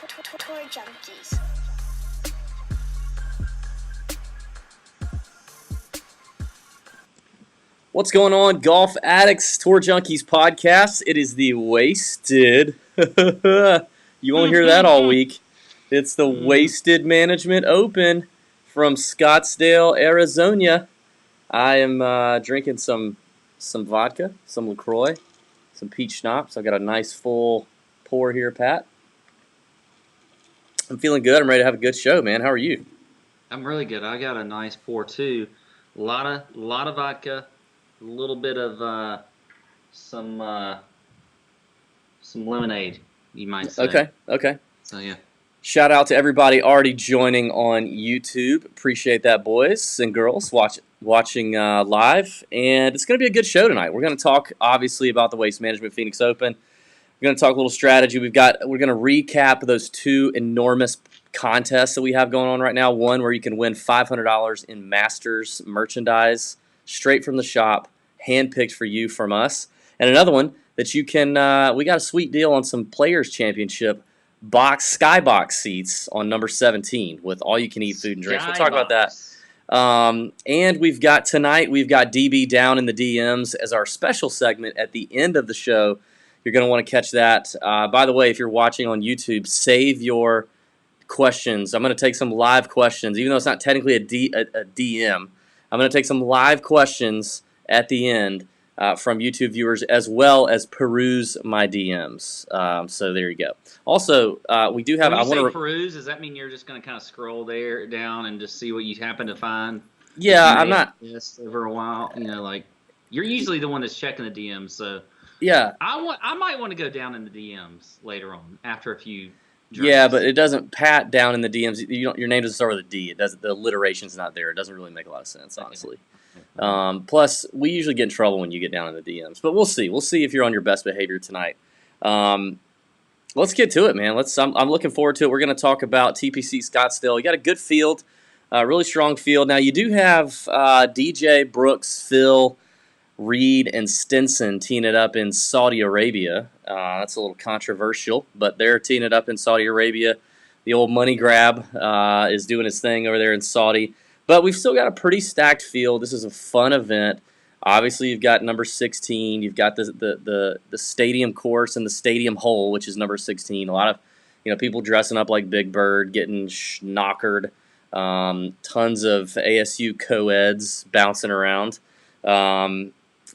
Tour junkies. What's going on, Golf Addicts Tour Junkies podcast? It is the Wasted. You won't hear that all week. It's the Wasted Management Open from Scottsdale, Arizona. I am drinking some vodka, some LaCroix, some peach schnapps. I've got a nice full pour here, Pat. I'm feeling good. I'm ready to have a good show, man. How are you? I'm really good. I got a nice pour too. A lot of vodka. A little bit of some lemonade, you might say. Okay. So yeah. Shout out to everybody already joining on YouTube. Appreciate that, boys and girls watching live. And it's going to be a good show tonight. We're going to talk obviously about the Waste Management Phoenix Open. We're going to talk a little strategy. We're going to recap those two enormous contests that we have going on right now. One where you can win $500 in Masters merchandise straight from the shop, handpicked for you from us. And another one that you can, we got a sweet deal on some Players Championship skybox seats on number 17 with all you can eat food and drinks. We'll talk about that. And we've got DB down in the DMs as our special segment at the end of the show. You're going to want to catch that. By the way, if you're watching on YouTube, save your questions. I'm going to take some live questions, even though it's not technically a DM. I'm going to take some live questions at the end from YouTube viewers, as well as peruse my DMs. So there you go. Also, we do have. When you say peruse, does that mean you're just going to kind of scroll there down and just see what you happen to find? Yeah, I'm not. Yes, over a while, like you're usually the one that's checking the DMs. So yeah, I might want to go down in the DMs later on after a few. Drinks. Yeah, but it doesn't pat down in the DMs. Your name doesn't start with a D. It doesn't. The alliteration's not there. It doesn't really make a lot of sense, honestly. Plus, we usually get in trouble when you get down in the DMs. But we'll see. We'll see if you're on your best behavior tonight. Let's get to it, man. I'm looking forward to it. We're going to talk about TPC Scottsdale. You got a good field, really strong field. Now, you do have DJ, Brooks, Phil, Reed, and Stinson teeing it up in Saudi Arabia. That's a little controversial, but they're teeing it up in Saudi Arabia. The old money grab is doing its thing over there in Saudi. But we've still got a pretty stacked field. This is a fun event. Obviously, you've got number 16. You've got the stadium course and the stadium hole, which is number 16. A lot of people dressing up like Big Bird, getting knockered. Tons of ASU co-eds bouncing around.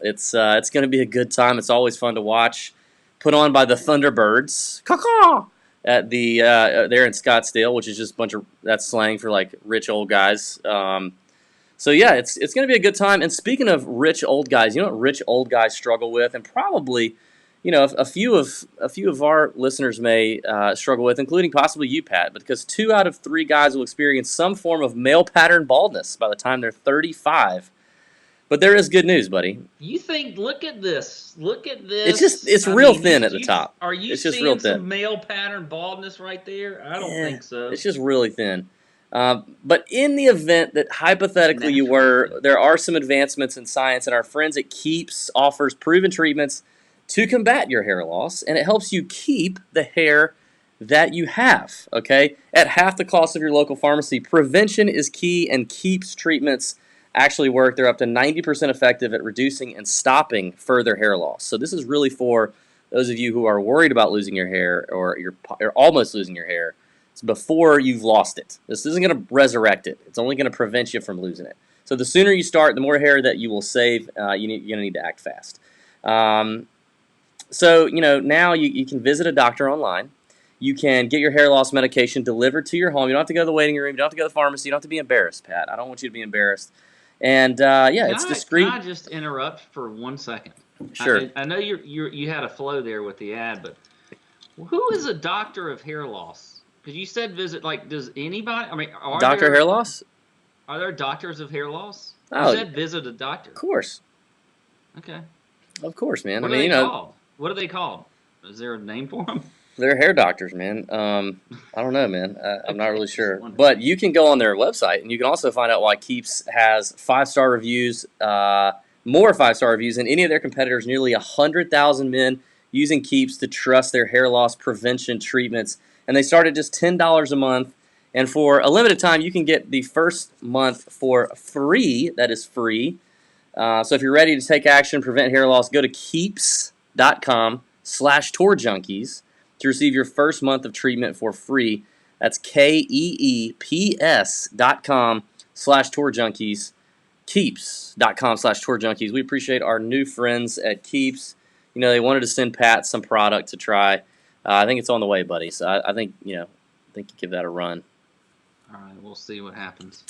It's going to be a good time. It's always fun to watch. Put on by the Thunderbirds. Caw-caw! At the there in Scottsdale, which is just a bunch of that's slang for like rich old guys. So yeah, it's going to be a good time. And speaking of rich old guys, you know what rich old guys struggle with, and probably a few of our listeners may struggle with, including possibly you, Pat, because 2 out of 3 guys will experience some form of male pattern baldness by the time they're 35. But there is good news, buddy. You think? Look at this. Look at this. It's real thin at the top. Are you it's just seeing real thin. some male pattern baldness right there? I don't think so. It's just really thin. But in the event that hypothetically you were, there are some advancements in science, and our friends at Keeps offers proven treatments to combat your hair loss, and it helps you keep the hair that you have. Okay, at half the cost of your local pharmacy. Prevention is key, and Keeps treatments actually work. They're up to 90% effective at reducing and stopping further hair loss. So this is really for those of you who are worried about losing your hair or you're almost losing your hair. It's before you've lost it. This isn't going to resurrect it. It's only going to prevent you from losing it. So the sooner you start, the more hair that you will save. You're going to need to act fast. So now you can visit a doctor online. You can get your hair loss medication delivered to your home. You don't have to go to the waiting room. You don't have to go to the pharmacy. You don't have to be embarrassed, Pat. I don't want you to be embarrassed. And it's discreet. Can I just interrupt for 1 second? Sure. I know you had a flow there with the ad, but who is a doctor of hair loss? Because you said visit. Like, does anybody? I mean, hair loss? Are there doctors of hair loss? Oh, you said visit a doctor. Of course. Okay. Of course, man. What are they called? What are they called? Is there a name for them? They're hair doctors, man. I don't know, man. I'm not really sure. But you can go on their website, and you can also find out why Keeps has 5-star reviews, more 5-star reviews than any of their competitors. Nearly 100,000 men using Keeps to trust their hair loss prevention treatments. And they start at just $10 a month. And for a limited time, you can get the first month for free. That is free. So if you're ready to take action, prevent hair loss, go to keeps.com/tourjunkies to receive your first month of treatment for free. That's KEEPS.com/tourjunkies. Keeps.com/tourjunkies. We appreciate our new friends at Keeps. You know, they wanted to send Pat some product to try. I think it's on the way, buddy. So I think, you give that a run. All right, we'll see what happens.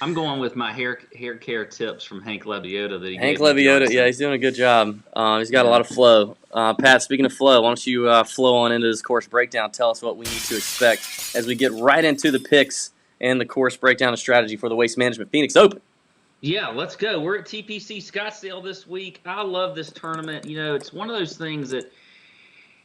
I'm going with my hair care tips from Hank Lebioda. Hank Lebioda, yeah, he's doing a good job. He's got a lot of flow. Pat, speaking of flow, why don't you flow on into this course breakdown? Tell us what we need to expect as we get right into the picks and the course breakdown and strategy for the Waste Management Phoenix Open. Yeah, let's go. We're at TPC Scottsdale this week. I love this tournament. You know, it's one of those things that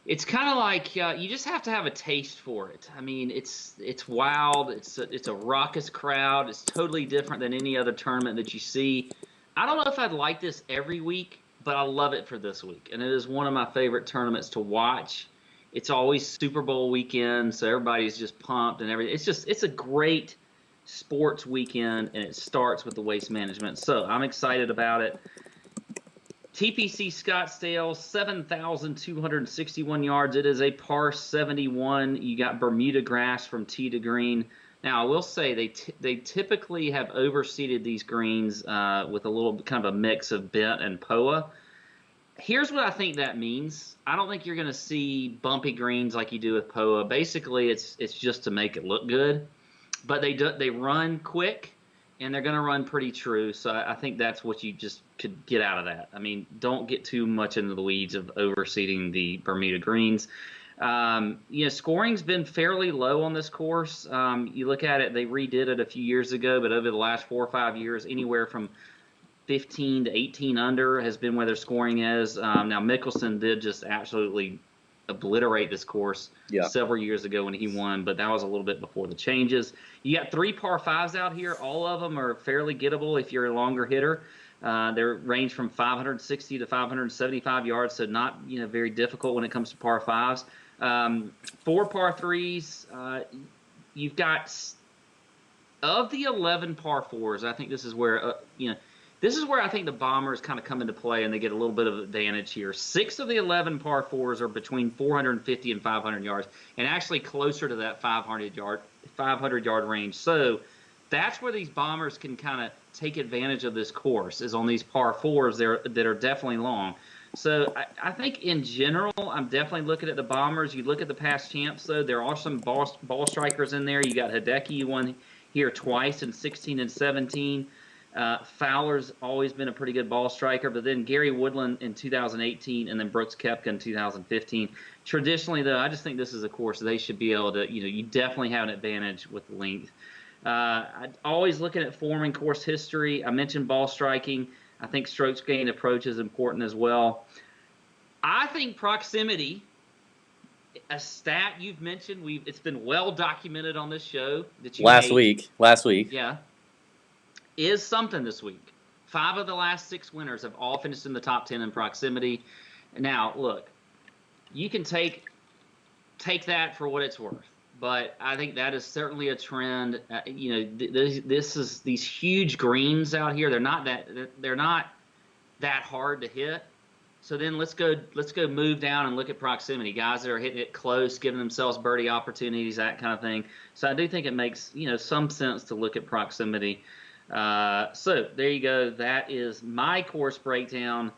it's kind of like you just have to have a taste for it. I mean, it's wild. It's a raucous crowd. It's totally different than any other tournament that you see. I don't know if I'd like this every week, but I love it for this week. And it is one of my favorite tournaments to watch. It's always Super Bowl weekend, so everybody's just pumped and everything. It's a great sports weekend, and it starts with the Waste Management. So I'm excited about it. TPC Scottsdale, 7,261 yards. It is a par 71. You got Bermuda grass from tee to green. Now, I will say they typically have overseeded these greens with a little kind of a mix of bent and POA. Here's what I think that means. I don't think you're going to see bumpy greens like you do with POA. Basically, it's just to make it look good. But they run quick, and they're going to run pretty true. So I think that's what you just could get out of that. I mean, don't get too much into the weeds of overseeding the Bermuda greens. Scoring's been fairly low on this course. You look at it, they redid it a few years ago, but over the last 4 or 5 years, anywhere from 15 to 18 under has been where their scoring is. Now, Mickelson did just absolutely obliterate this course several years ago when he won, but that was a little bit before the changes. You got 3 par 5s out here. All of them are fairly gettable if you're a longer hitter. They range from 560 to 575 yards, so not very difficult when it comes to par 5s. 4 par 3s. You've got of the 11 par 4s. I think this is where This is where I think the Bombers kind of come into play, and they get a little bit of advantage here. 6 of the 11 par 4s are between 450 and 500 yards, and actually closer to that 500-yard range. So that's where these Bombers can kind of take advantage of this course, is on these par 4s that are definitely long. So I think in general, I'm definitely looking at the Bombers. You look at the past champs, though, there are some ball strikers in there. You got Hideki, who won here twice in 16 and 17. Fowler's always been a pretty good ball striker, but then Gary Woodland in 2018 and then Brooks Koepka in 2015. Traditionally, though, I just think this is a course they should be able to, you definitely have an advantage with length. Always looking at form and course history. I mentioned ball striking. I think strokes gained approach is important as well. I think proximity, a stat you've mentioned, it's been well documented on this show that you last week. Yeah. Is something this week. 5 of the last 6 winners have all finished in the top 10 in proximity. Now, look, you can take that for what it's worth, but I think that is certainly a trend. These huge greens out here. They're not that hard to hit. So then let's go move down and look at proximity. Guys that are hitting it close, giving themselves birdie opportunities, that kind of thing. So I do think it makes some sense to look at proximity. So there you go. That is my course breakdown.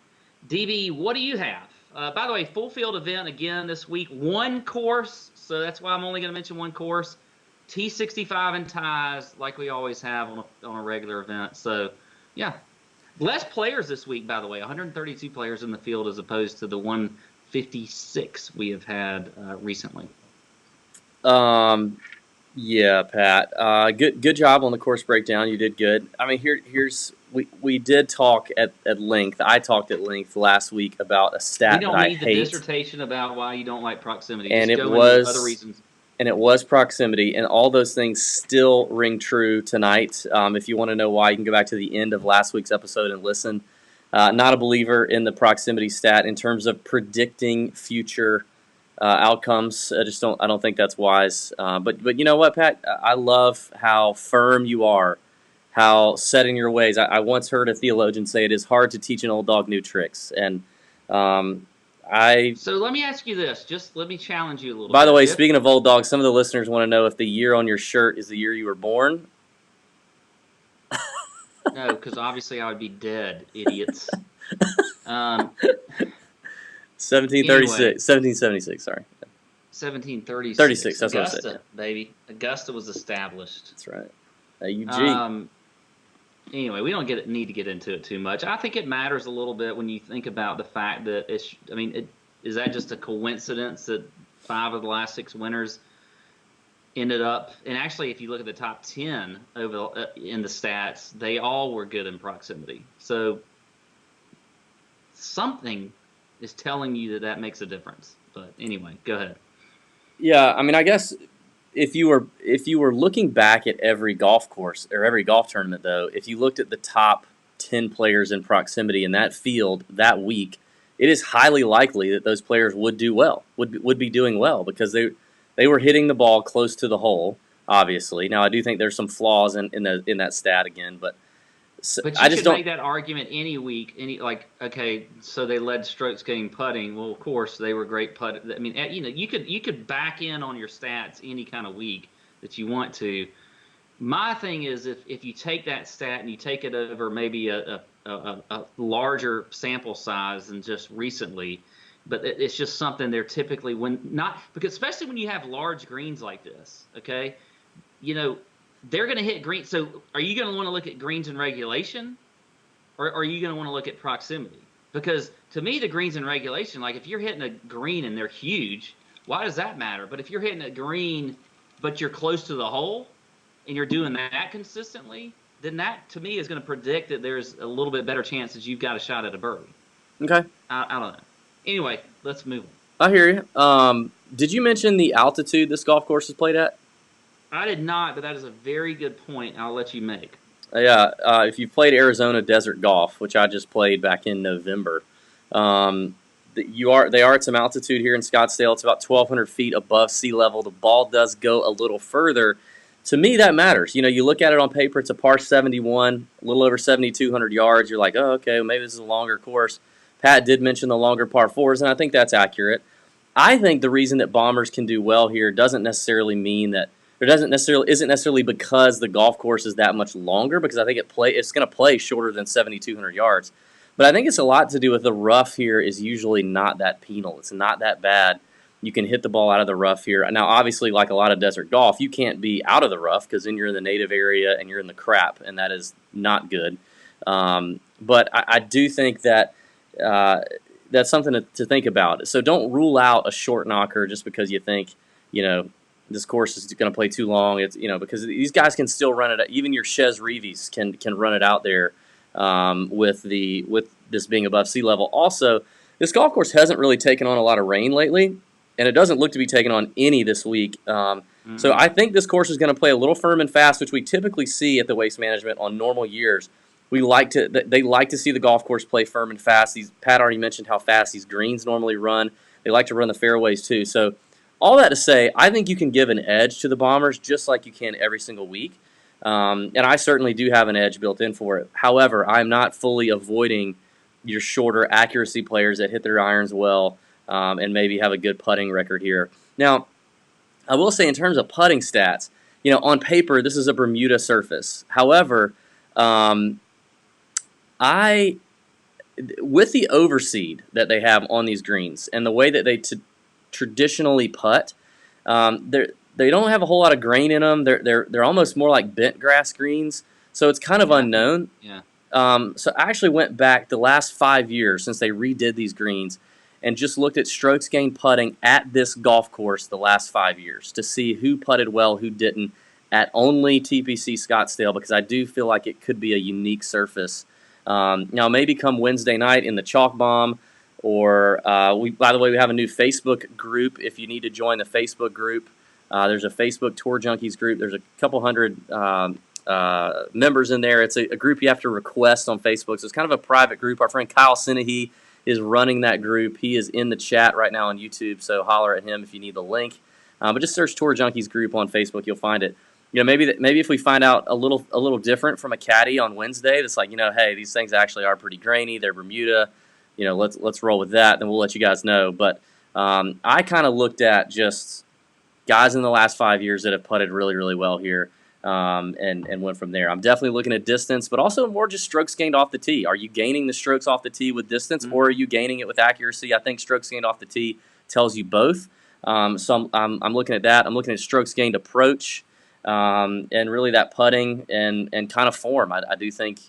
DB, what do you have? By the way, full field event again this week. 1 course, so that's why I'm only going to mention 1 course. T65 and ties, like we always have on a regular event. So, yeah. Less players this week, by the way. 132 players in the field as opposed to the 156 we have had recently. Yeah, Pat. Good job on the course breakdown. You did good. I mean, we did talk at length. I talked at length last week about a stat that I hate. We don't need the dissertation about why you don't like proximity. And Just go into other reasons. And it was proximity, and all those things still ring true tonight. If you want to know why, you can go back to the end of last week's episode and listen. Not a believer in the proximity stat in terms of predicting future outcomes. I don't think that's wise. But you know what, Pat? I love how firm you are, how set in your ways. I once heard a theologian say it is hard to teach an old dog new tricks, and I. So let me ask you this. Just let me challenge you a little By the bit. way, speaking of old dogs, some of the listeners want to know if the year on your shirt is the year you were born. No, because obviously I would be dead, idiots. 1736, Anyway, 1776, sorry. 1736. 36, that's what I said. Augusta, baby. Augusta was established. That's right. UG. Anyway, we don't need to get into it too much. I think it matters a little bit when you think about the fact that it's. I mean, is that just a coincidence that 5 of the last 6 winners ended up? And actually, if you look at the top 10 in the stats, they all were good in proximity. So something is telling you that makes a difference. But anyway, go ahead. Yeah, I mean, I guess if you were looking back at every golf course or every golf tournament, though, if you looked at the top 10 players in proximity in that field that week, it is highly likely that those players would do well, would be doing well, because they were hitting the ball close to the hole. Obviously, now I do think there's some flaws in that stat again, but But I you just could don't. make that argument any week. Okay, so they led strokes gained putting. Well, of course they were great putt. I mean, you could back in on your stats any kind of week that you want to. My thing is, if you take that stat and you take it over maybe a larger sample size than just recently, but it's just something they're typically because especially when you have large greens like this, okay, they're going to hit green. So are you going to want to look at greens in regulation, or are you going to want to look at proximity? Because to me, the greens in regulation, like if you're hitting a green and they're huge, why does that matter? But if you're hitting a green but you're close to the hole and you're doing that consistently, then that to me is going to predict that there's a little bit better chance that you've got a shot at a birdie. Okay. I don't know. Anyway, let's move I on. hear you. Did you mention the altitude this golf course is played at? I did not, but that is a very good point. I'll let you make. Yeah, if you played Arizona Desert Golf, which I just played back in November, they are at some altitude here in Scottsdale. It's about 1,200 feet above sea level. The ball does go a little further. To me, that matters. You look at it on paper, it's a par 71, a little over 7,200 yards. You're like, oh, okay, well, maybe this is a longer course. Pat did mention the longer par 4s, and I think that's accurate. I think the reason that Bombers can do well here doesn't necessarily mean that isn't necessarily because the golf course is that much longer, because I think it's going to play shorter than 7,200 yards. But I think it's a lot to do with the rough here is usually not that penal. It's not that bad. You can hit the ball out of the rough here. Now, obviously, like a lot of desert golf, you can't be out of the rough because then you're in the native area and you're in the crap, and that is not good. But I do think that that's something to think about. So don't rule out a short knocker just because you think, this course is going to play too long. It's because these guys can still run it. Even your Chez Reeves can run it out there with this being above sea level. Also, this golf course hasn't really taken on a lot of rain lately, and it doesn't look to be taking on any this week. So I think this course is going to play a little firm and fast, which we typically see at the Waste Management on normal years. They like to see the golf course play firm and fast. Pat already mentioned how fast these greens normally run. They like to run the fairways too. So all that to say, I think you can give an edge to the Bombers just like you can every single week. And I certainly do have an edge built in for it. However, I'm not fully avoiding your shorter accuracy players that hit their irons well and maybe have a good putting record here. Now, I will say in terms of putting stats, on paper, this is a Bermuda surface. However, with the overseed that they have on these greens and the way that they traditionally putt, they don't have a whole lot of grain in them. They're almost more like bent grass greens, so it's kind of unknown. Yeah. So I actually went back the last 5 years since they redid these greens and just looked at strokes gained putting at this golf course the last 5 years to see who putted well, who didn't, at only TPC Scottsdale, because I do feel like it could be a unique surface. Now, maybe come Wednesday night in the Chalk Bomb, or by the way, we have a new Facebook group. If you need to join the Facebook group, there's a Facebook Tour Junkies group. There's a couple hundred members in there. It's a group you have to request on Facebook, so it's kind of a private group. Our friend Kyle Sinehy is running that group. He is in the chat right now on YouTube, so holler at him if you need the link. But just search Tour Junkies group on Facebook, you'll find it. Maybe if we find out a little different from a caddy on Wednesday, that's like, hey, these things actually are pretty grainy. They're Bermuda. Let's roll with that. Then we'll let you guys know. But I kind of looked at just guys in the last 5 years that have putted really, really well here, and went from there. I'm definitely looking at distance, but also more just strokes gained off the tee. Are you gaining the strokes off the tee with distance, or are you gaining it with accuracy? I think strokes gained off the tee tells you both. So I'm looking at that. I'm looking at strokes gained approach, and really that putting and kind of form. I do think,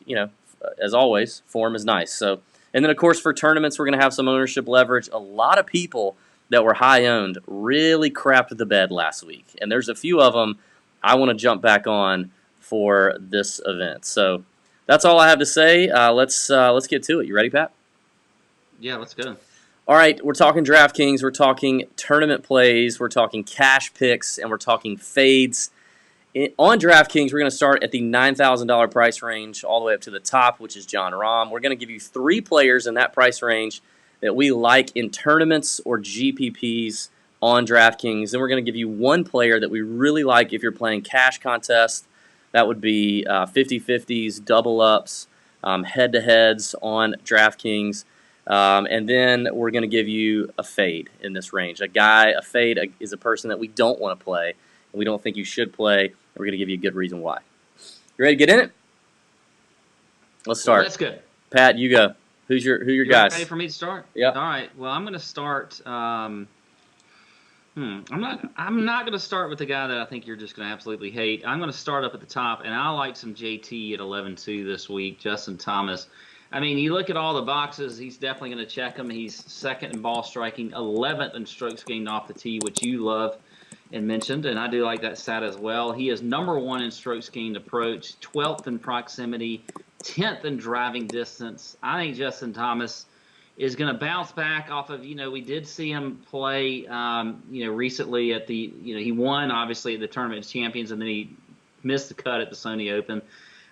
as always, form is nice. So, and then of course for tournaments, we're going to have some ownership leverage. A lot of people that were high owned really crapped the bed last week, and there's a few of them I want to jump back on for this event. So that's all I have to say. Let's get to it. You ready, Pat? Yeah, let's go. All right, we're talking DraftKings, we're talking tournament plays, we're talking cash picks, and we're talking fades. On DraftKings, we're going to start at the $9,000 price range all the way up to the top, which is Jon Rahm. We're going to give you 3 players in that price range that we like in tournaments or GPPs on DraftKings. Then we're going to give you 1 player that we really like if you're playing cash contests. That would be 50-50s, double-ups, head-to-heads on DraftKings. And then we're going to give you a fade in this range. A fade is a person that we don't want to play, and we don't think you should play. We're going to give you a good reason why. You ready to get in it? Let's start. Well, that's good. Pat, you go. Who your guys? Ready for me to start? Yeah. All right. Well, I'm going to start. I'm not going to start with the guy that I think you're just going to absolutely hate. I'm going to start up at the top, and I like some JT at 11-2 this week. Justin Thomas. I mean, you look at all the boxes, he's definitely going to check them. He's second in ball striking, 11th in strokes gained off the tee, which you love and mentioned, and I do like that stat as well. He is number 1 in strokes gained approach, 12th in proximity, 10th in driving distance. I think Justin Thomas is going to bounce back off of, we did see him play, recently at the, he won, obviously, at the Tournament of Champions, and then he missed the cut at the Sony Open.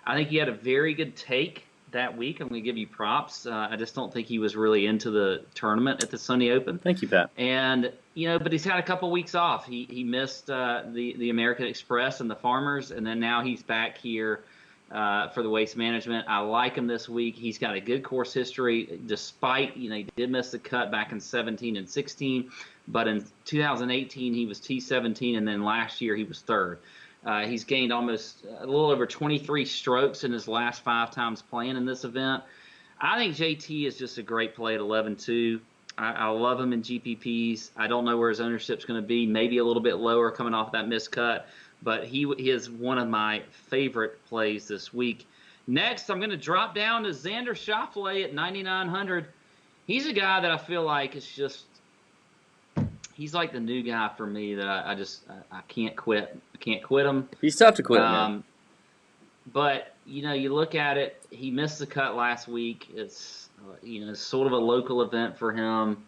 I think he had a very good take that week. I'm going to give you props. I just don't think he was really into the tournament at the Sony Open. Thank you, Pat. And, but he's had a couple weeks off. He missed the American Express and the Farmers, and then now he's back here for the Waste Management. I like him this week. He's got a good course history, despite, he did miss the cut back in 17 and 16, but in 2018 he was T17, and then last year he was 3rd. He's gained almost a little over 23 strokes in his last 5 times playing in this event. I think JT is just a great play at 11-2. I love him in GPPs. I don't know where his ownership's going to be, maybe a little bit lower coming off that miscut, but he is one of my favorite plays this week. Next, I'm going to drop down to Xander Schauffele at 9,900. He's a guy that I feel like is just he's like the new guy for me that I can't quit. I can't quit him. He's tough to quit, man. But, you look at it, he missed the cut last week. It's, sort of a local event for him.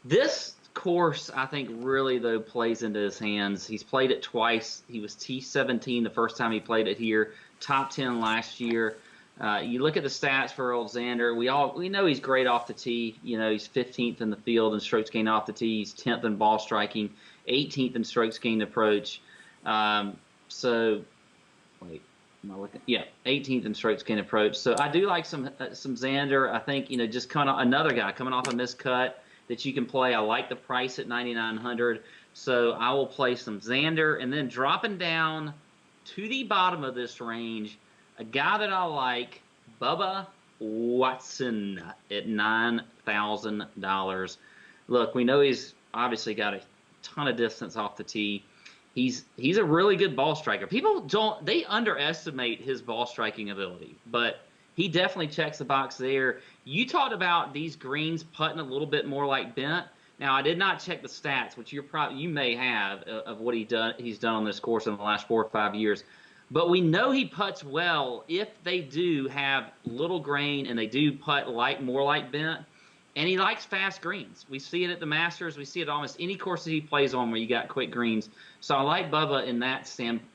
This course, I think, really, though, plays into his hands. He's played it twice. He was T17 the first time he played it here, top 10 last year. You look at the stats for old Xander. We know he's great off the tee. He's 15th in the field in strokes gained off the tee. He's 10th in ball striking, 18th in strokes gained approach. Wait, am I looking? Yeah, 18th in strokes gained approach. So I do like some Xander. I think just kind of another guy coming off a miscut that you can play. I like the price at 9,900. So I will play some Xander, and then dropping down to the bottom of this range, a guy that I like, Bubba Watson at $9,000. Look, we know he's obviously got a ton of distance off the tee. He's a really good ball striker. People they underestimate his ball striking ability, but he definitely checks the box there. You talked about these greens putting a little bit more like bent. Now, I did not check the stats, which you may have of what he's done on this course in the last 4 or 5 years. But we know he putts well if they do have little grain and they do putt more like bent. And he likes fast greens. We see it at the Masters. We see it almost any course that he plays on where you got quick greens. So I like Bubba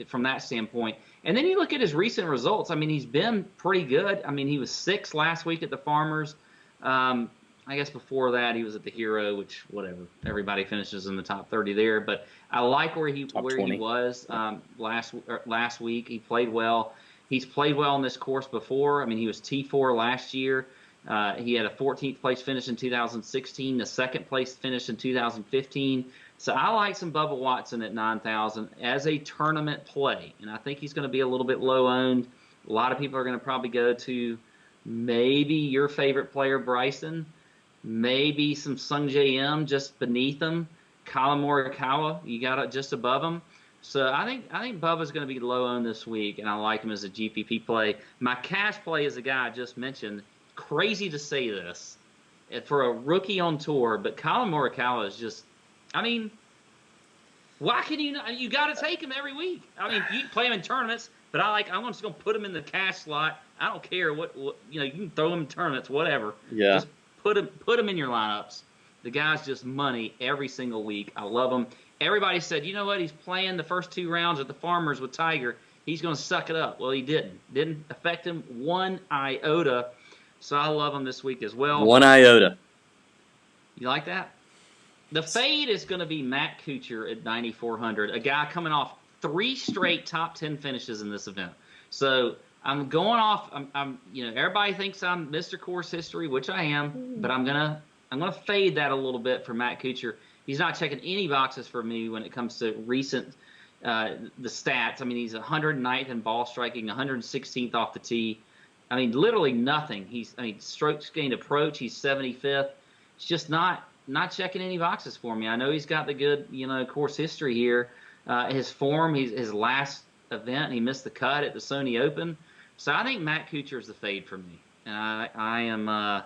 from that standpoint. And then you look at his recent results. I mean, he's been pretty good. I mean, he was 6th last week at the Farmers. I guess before that he was at the Hero, which whatever. Everybody finishes in the top 30 there. But I like where he was last week. He played well. He's played well on this course before. I mean, he was T4 last year. He had a 14th place finish in 2016, the 2nd place finish in 2015. So I like some Bubba Watson at 9,000 as a tournament play, and I think he's going to be a little bit low owned. A lot of people are going to probably go to maybe your favorite player, Bryson, maybe some Sung J M just beneath him, Colin Morikawa, you got it just above him. So I think Bubba's going to be low owned this week, and I like him as a GPP play. My cash play is a guy I just mentioned. Crazy to say this for a rookie on tour, but Colin Morikawa is just, I mean, why can you not? You got to take him every week. I mean, you can play him in tournaments, but I'm just going to put him in the cash slot. I don't care what you can throw him in tournaments, whatever. Yeah. Just put him in your lineups. The guy's just money every single week. I love him. Everybody said, you know what? He's playing the first 2 rounds at the Farmers with Tiger. He's going to suck it up. Well, he didn't. Didn't affect him one iota. So I love him this week as well. One iota. You like that? The fade is going to be Matt Kuchar at 9,400, a guy coming off 3 straight top 10 finishes in this event. So I'm going off. Everybody thinks I'm Mr. Course History, which I am, but I'm gonna fade that a little bit for Matt Kuchar. He's not checking any boxes for me when it comes to recent the stats. I mean, he's 109th in ball striking, 116th off the tee. I mean, literally nothing. Strokes gained approach, he's 75th. It's just not checking any boxes for me. I know he's got the good, course history here. His form, his last event, he missed the cut at the Sony Open. So I think Matt Kuchar is the fade for me. And I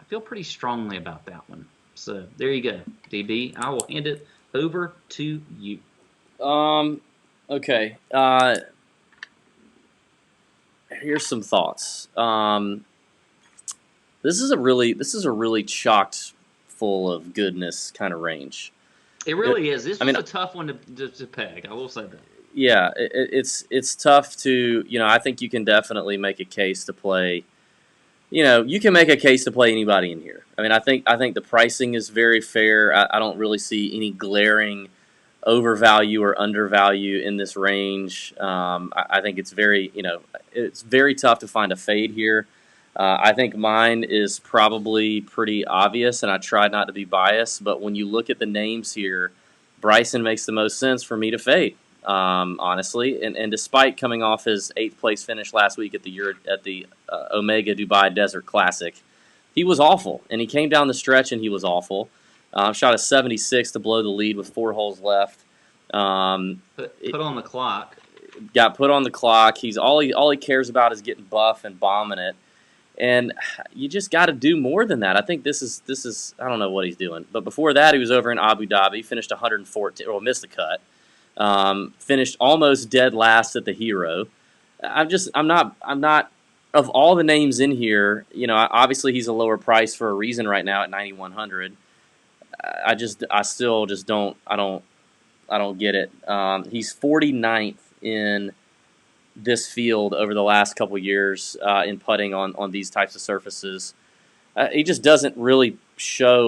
feel pretty strongly about that one. So there you go, DB. I will hand it over to you. Okay. Here's some thoughts. This is a really chocked full of goodness kind of range. It really is. This was a tough one to peg. I will say that. Yeah, it's tough to, I think you can definitely make a case to play. You can make a case to play anybody in here. I mean, I think the pricing is very fair. I don't really see any glaring overvalue or undervalue in this range. I think it's very, it's very tough to find a fade here. I think mine is probably pretty obvious, and I tried not to be biased. But when you look at the names here, Bryson makes the most sense for me to fade, honestly. And despite coming off his 8th place finish last week at the Omega Dubai Desert Classic, he was awful, and he came down the stretch and he was awful. Shot a 76 to blow the lead with 4 holes left. Put on the clock. Got put on the clock. He's all he cares about is getting buff and bombing it. And you just got to do more than that. I think this is I don't know what he's doing. But before that, he was over in Abu Dhabi, finished 114, or missed the cut. Finished almost dead last at the Hero. I'm not of all the names in here. Obviously he's a lower price for a reason right now at 9,100. I still just don't get it. He's 49th in this field over the last couple years in putting on these types of surfaces. He just doesn't really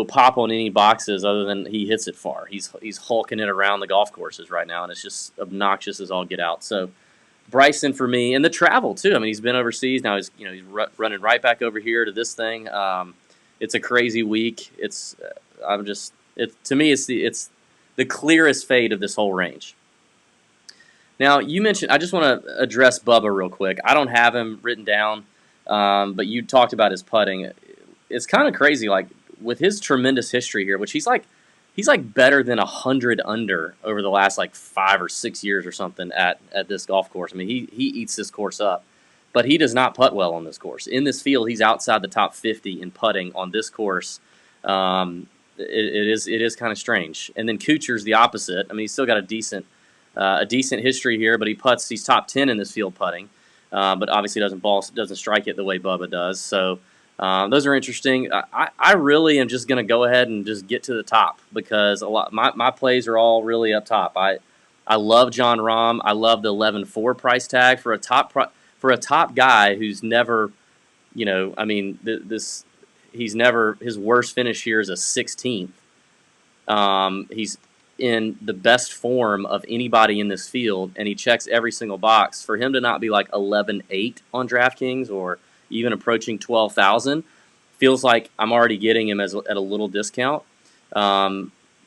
pop on any boxes other than he hits it far. He's hulking it around the golf courses right now, and it's just obnoxious as all get out. So Bryson for me, and the travel too. I mean, he's been overseas now. He's running right back over here to this thing. It's a crazy week. To me, it's the clearest fade of this whole range. Now, you mentioned, I just want to address Bubba real quick. I don't have him written down, but you talked about his putting. It's kind of crazy, like, with his tremendous history here, which he's like better than 100 under over the last, 5 or 6 years or something at this golf course. I mean, he eats this course up, but he does not putt well on this course. In this field, he's outside the top 50 in putting on this course. It is kind of strange. And then Kuchar's the opposite. I mean, he's still got a decent history here, but he's top 10 in this field putting, but obviously doesn't strike it the way Bubba does. So those are interesting. I really am just going to go ahead and just get to the top because my plays are all really up top. I love John Rahm. I love the 11-4 price tag for a top guy who's never, I mean, he's never, his worst finish here is a 16th. He's in the best form of anybody in this field, and he checks every single box. For him to not be like 11-8 on DraftKings or even approaching 12,000 feels like I'm already getting him at a little discount.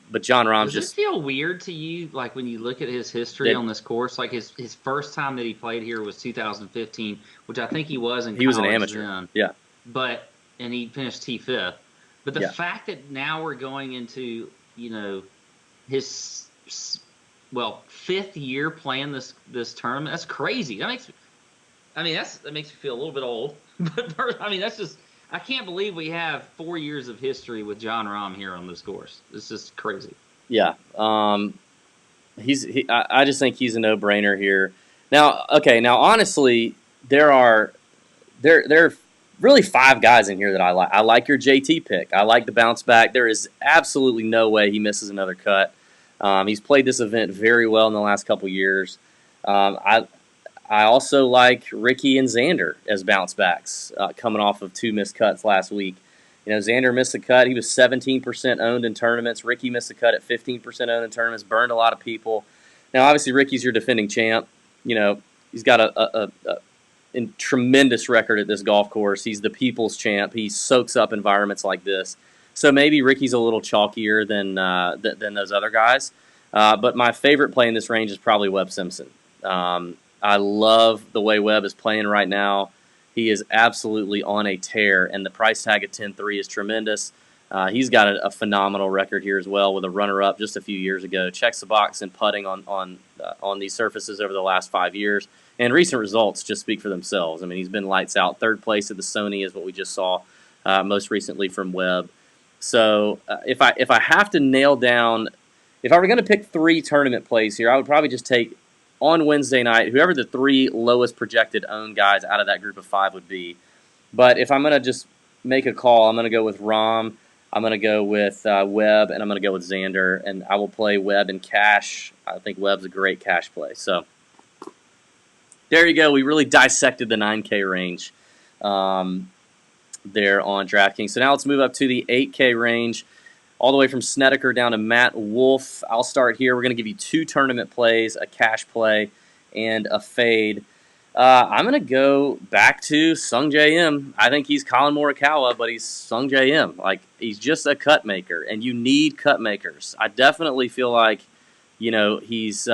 But John Rahm's Does it feel weird to you, like when you look at his history on this course? Like his first time that he played here was 2015, which I think he was in college. He was an amateur, then. yeah. And he finished T5th. But the Yeah. fact that now we're going into his fifth year playing this tournament, that's crazy. That makes me feel a little bit old. But that's just. I can't believe we have 4 years of history with John Rahm here on this course. It's just crazy. Yeah. I just think he's a no-brainer here. Now, honestly, there are really 5 guys in here that I like. I like your JT pick. I like the bounce back. There is absolutely no way he misses another cut. He's played this event very well in the last couple years. I also like Ricky and Xander as bounce backs coming off of 2 missed cuts last week. Xander missed a cut. He was 17% owned in tournaments. Ricky missed a cut at 15% owned in tournaments, burned a lot of people. Now, obviously, Ricky's your defending champ. He's got a tremendous record at this golf course. He's the people's champ. He soaks up environments like this. So maybe Ricky's a little chalkier than those other guys. But my favorite play in this range is probably Webb Simpson. I love the way Webb is playing right now. He is absolutely on a tear, and the price tag at 10-3 is tremendous. He's got a phenomenal record here as well with a runner-up just a few years ago. Checks the box in putting on these surfaces over the last 5 years, and recent results just speak for themselves. I mean, he's been lights out. 3rd place at the Sony is what we just saw most recently from Webb. So if I have to nail down, if I were going to pick 3 tournament plays here, I would probably just take on Wednesday night, whoever the 3 lowest projected owned guys out of that group of 5 would be. But if I'm going to just make a call, I'm going to go with Rahm, I'm going to go with Webb, and I'm going to go with Xander, and I will play Webb in cash. I think Webb's a great cash play. So there you go. We really dissected the 9K range there on DraftKings. So now let's move up to the 8K range, all the way from Snedeker down to Matt Wolfe. I'll start here. We're going to give you 2 tournament plays, a cash play, and a fade. I'm going to go back to Sungjae Im. I think he's Colin Morikawa, but he's Sungjae Im. Like, he's just a cut maker, and you need cut makers. I definitely feel like, he's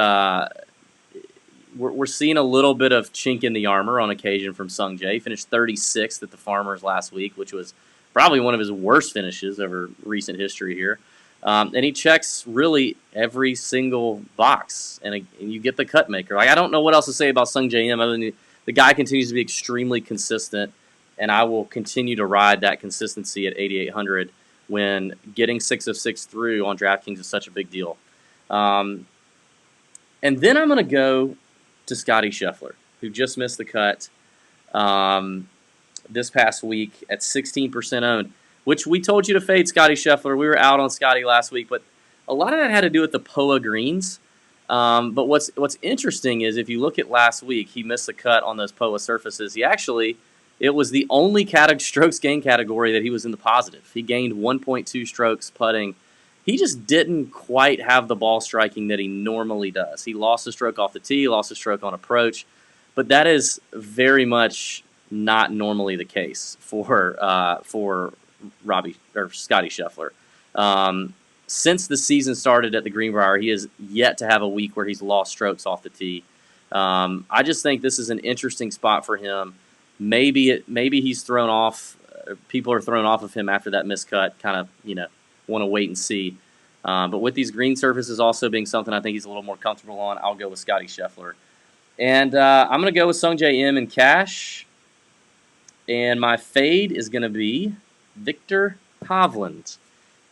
we're seeing a little bit of chink in the armor on occasion from Sungjae. He finished 36th at the Farmers last week, which was probably one of his worst finishes over recent history here. And he checks really every single box, and you get the cut maker. Like, I don't know what else to say about Sungjae Im other than the guy continues to be extremely consistent, and I will continue to ride that consistency at 8,800 when getting 6 of 6 through on DraftKings is such a big deal. And then I'm going to go to Scotty Scheffler, who just missed the cut this past week at 16% owned, which we told you to fade Scotty Scheffler. We were out on Scotty last week, but a lot of that had to do with the POA greens. But what's interesting is if you look at last week, he missed the cut on those POA surfaces. It was the only strokes gain category that he was in the positive. He gained 1.2 strokes putting. He just didn't quite have the ball striking that he normally does. He lost a stroke off the tee, lost a stroke on approach, but that is very much not normally the case for Scotty Scheffler. Since the season started at the Greenbrier, he has yet to have a week where he's lost strokes off the tee. I just think this is an interesting spot for him. Maybe he's thrown off. People are thrown off of him after that miscut. Kind of want to wait and see. But with these green surfaces also being something I think he's a little more comfortable on, I'll go with Scotty Scheffler. And I'm going to go with Sungjae Im in cash. And my fade is going to be Victor Hovland,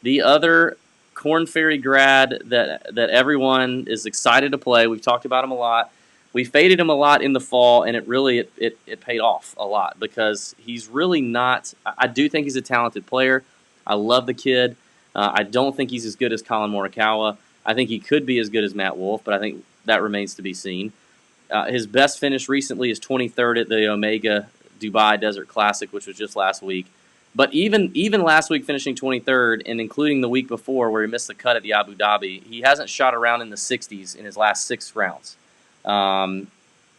the other Korn Ferry grad that everyone is excited to play. We've talked about him a lot. We faded him a lot in the fall, and it paid off a lot because he's really not – I do think he's a talented player. I love the kid. I don't think he's as good as Colin Morikawa. I think he could be as good as Matt Wolfe, but I think that remains to be seen. His best finish recently is 23rd at the Omega Dubai Desert Classic, which was just last week. But even last week finishing 23rd, and including the week before where he missed the cut at the Abu Dhabi, he hasn't shot around in the 60s in his last 6 rounds. And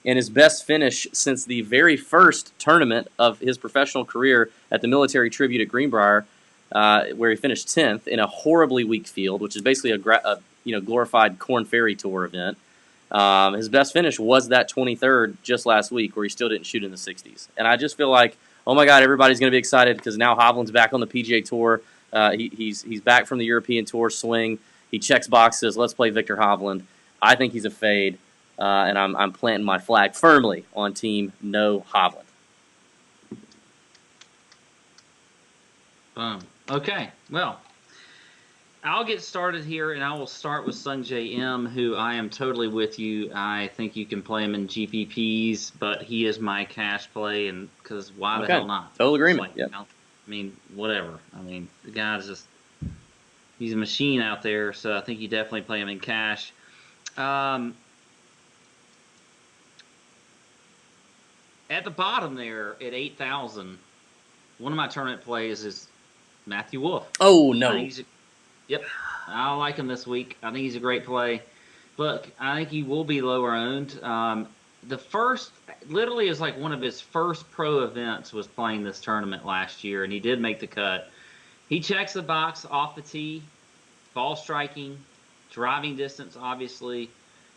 his best finish since the very first tournament of his professional career at the Military Tribute at Greenbrier, where he finished 10th in a horribly weak field, which is basically a glorified Korn Ferry Tour event. His best finish was that 23rd just last week, where he still didn't shoot in the 60s. And I just feel like, oh my God, everybody's going to be excited because now Hovland's back on the PGA Tour. He's back from the European Tour swing. He checks boxes. Let's play Viktor Hovland. I think he's a fade, and I'm planting my flag firmly on team no Hovland. Okay, well, I'll get started here, and I will start with Sungjae M, who I am totally with you. I think you can play him in GPPs, but he is my cash play, and because why the hell not? Total agreement. Like, yep. I mean, whatever. I mean, the guy's he's a machine out there, so I think you definitely play him in cash. At the bottom there, at 8,000, one of my tournament plays is Matthew Wolfe. Oh, no. Yep, I like him this week. I think he's a great play. Look, I think he will be lower owned. The first, literally, is like one of his first pro events was playing this tournament last year, and he did make the cut. He checks the box off the tee, ball striking, driving distance, obviously.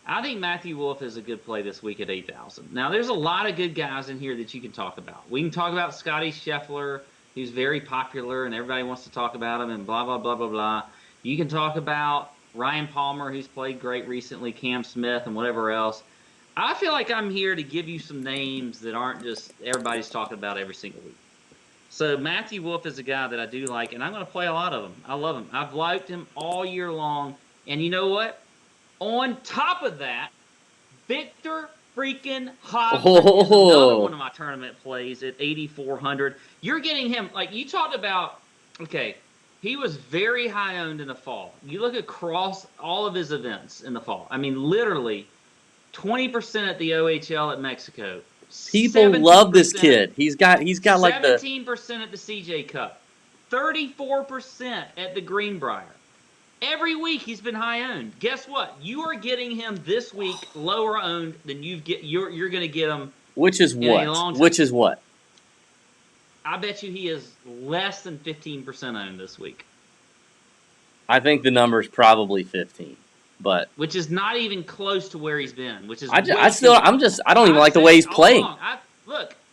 I think Matthew Wolfe is a good play this week at 8,000. Now, there's a lot of good guys in here that you can talk about. We can talk about Scotty Scheffler, who's very popular, and everybody wants to talk about him, and blah, blah, blah, blah, blah. You can talk about Ryan Palmer, who's played great recently, Cam Smith, and whatever else. I feel like I'm here to give you some names that aren't just everybody's talking about every single week. So Matthew Wolfe is a guy that I do like, and I'm going to play a lot of them. I love him. I've liked him all year long. And you know what? On top of that, Viktor freaking Hovland is another one of my tournament plays at 8,400. You're getting him, like you talked about, okay, he was very high owned in the fall. You look across all of his events in the fall. I mean, literally 20% at the OHL at Mexico. People love this kid. He's got like 17% at the CJ Cup. 34% at the Greenbrier. Every week he's been high owned. Guess what? You are getting him this week lower owned than you're going to get him. Which is what? Which is what? I bet you he is less than 15% owned this week. I think the number is probably 15, but which is not even close to where he's been. Which is I don't even like the way he's playing.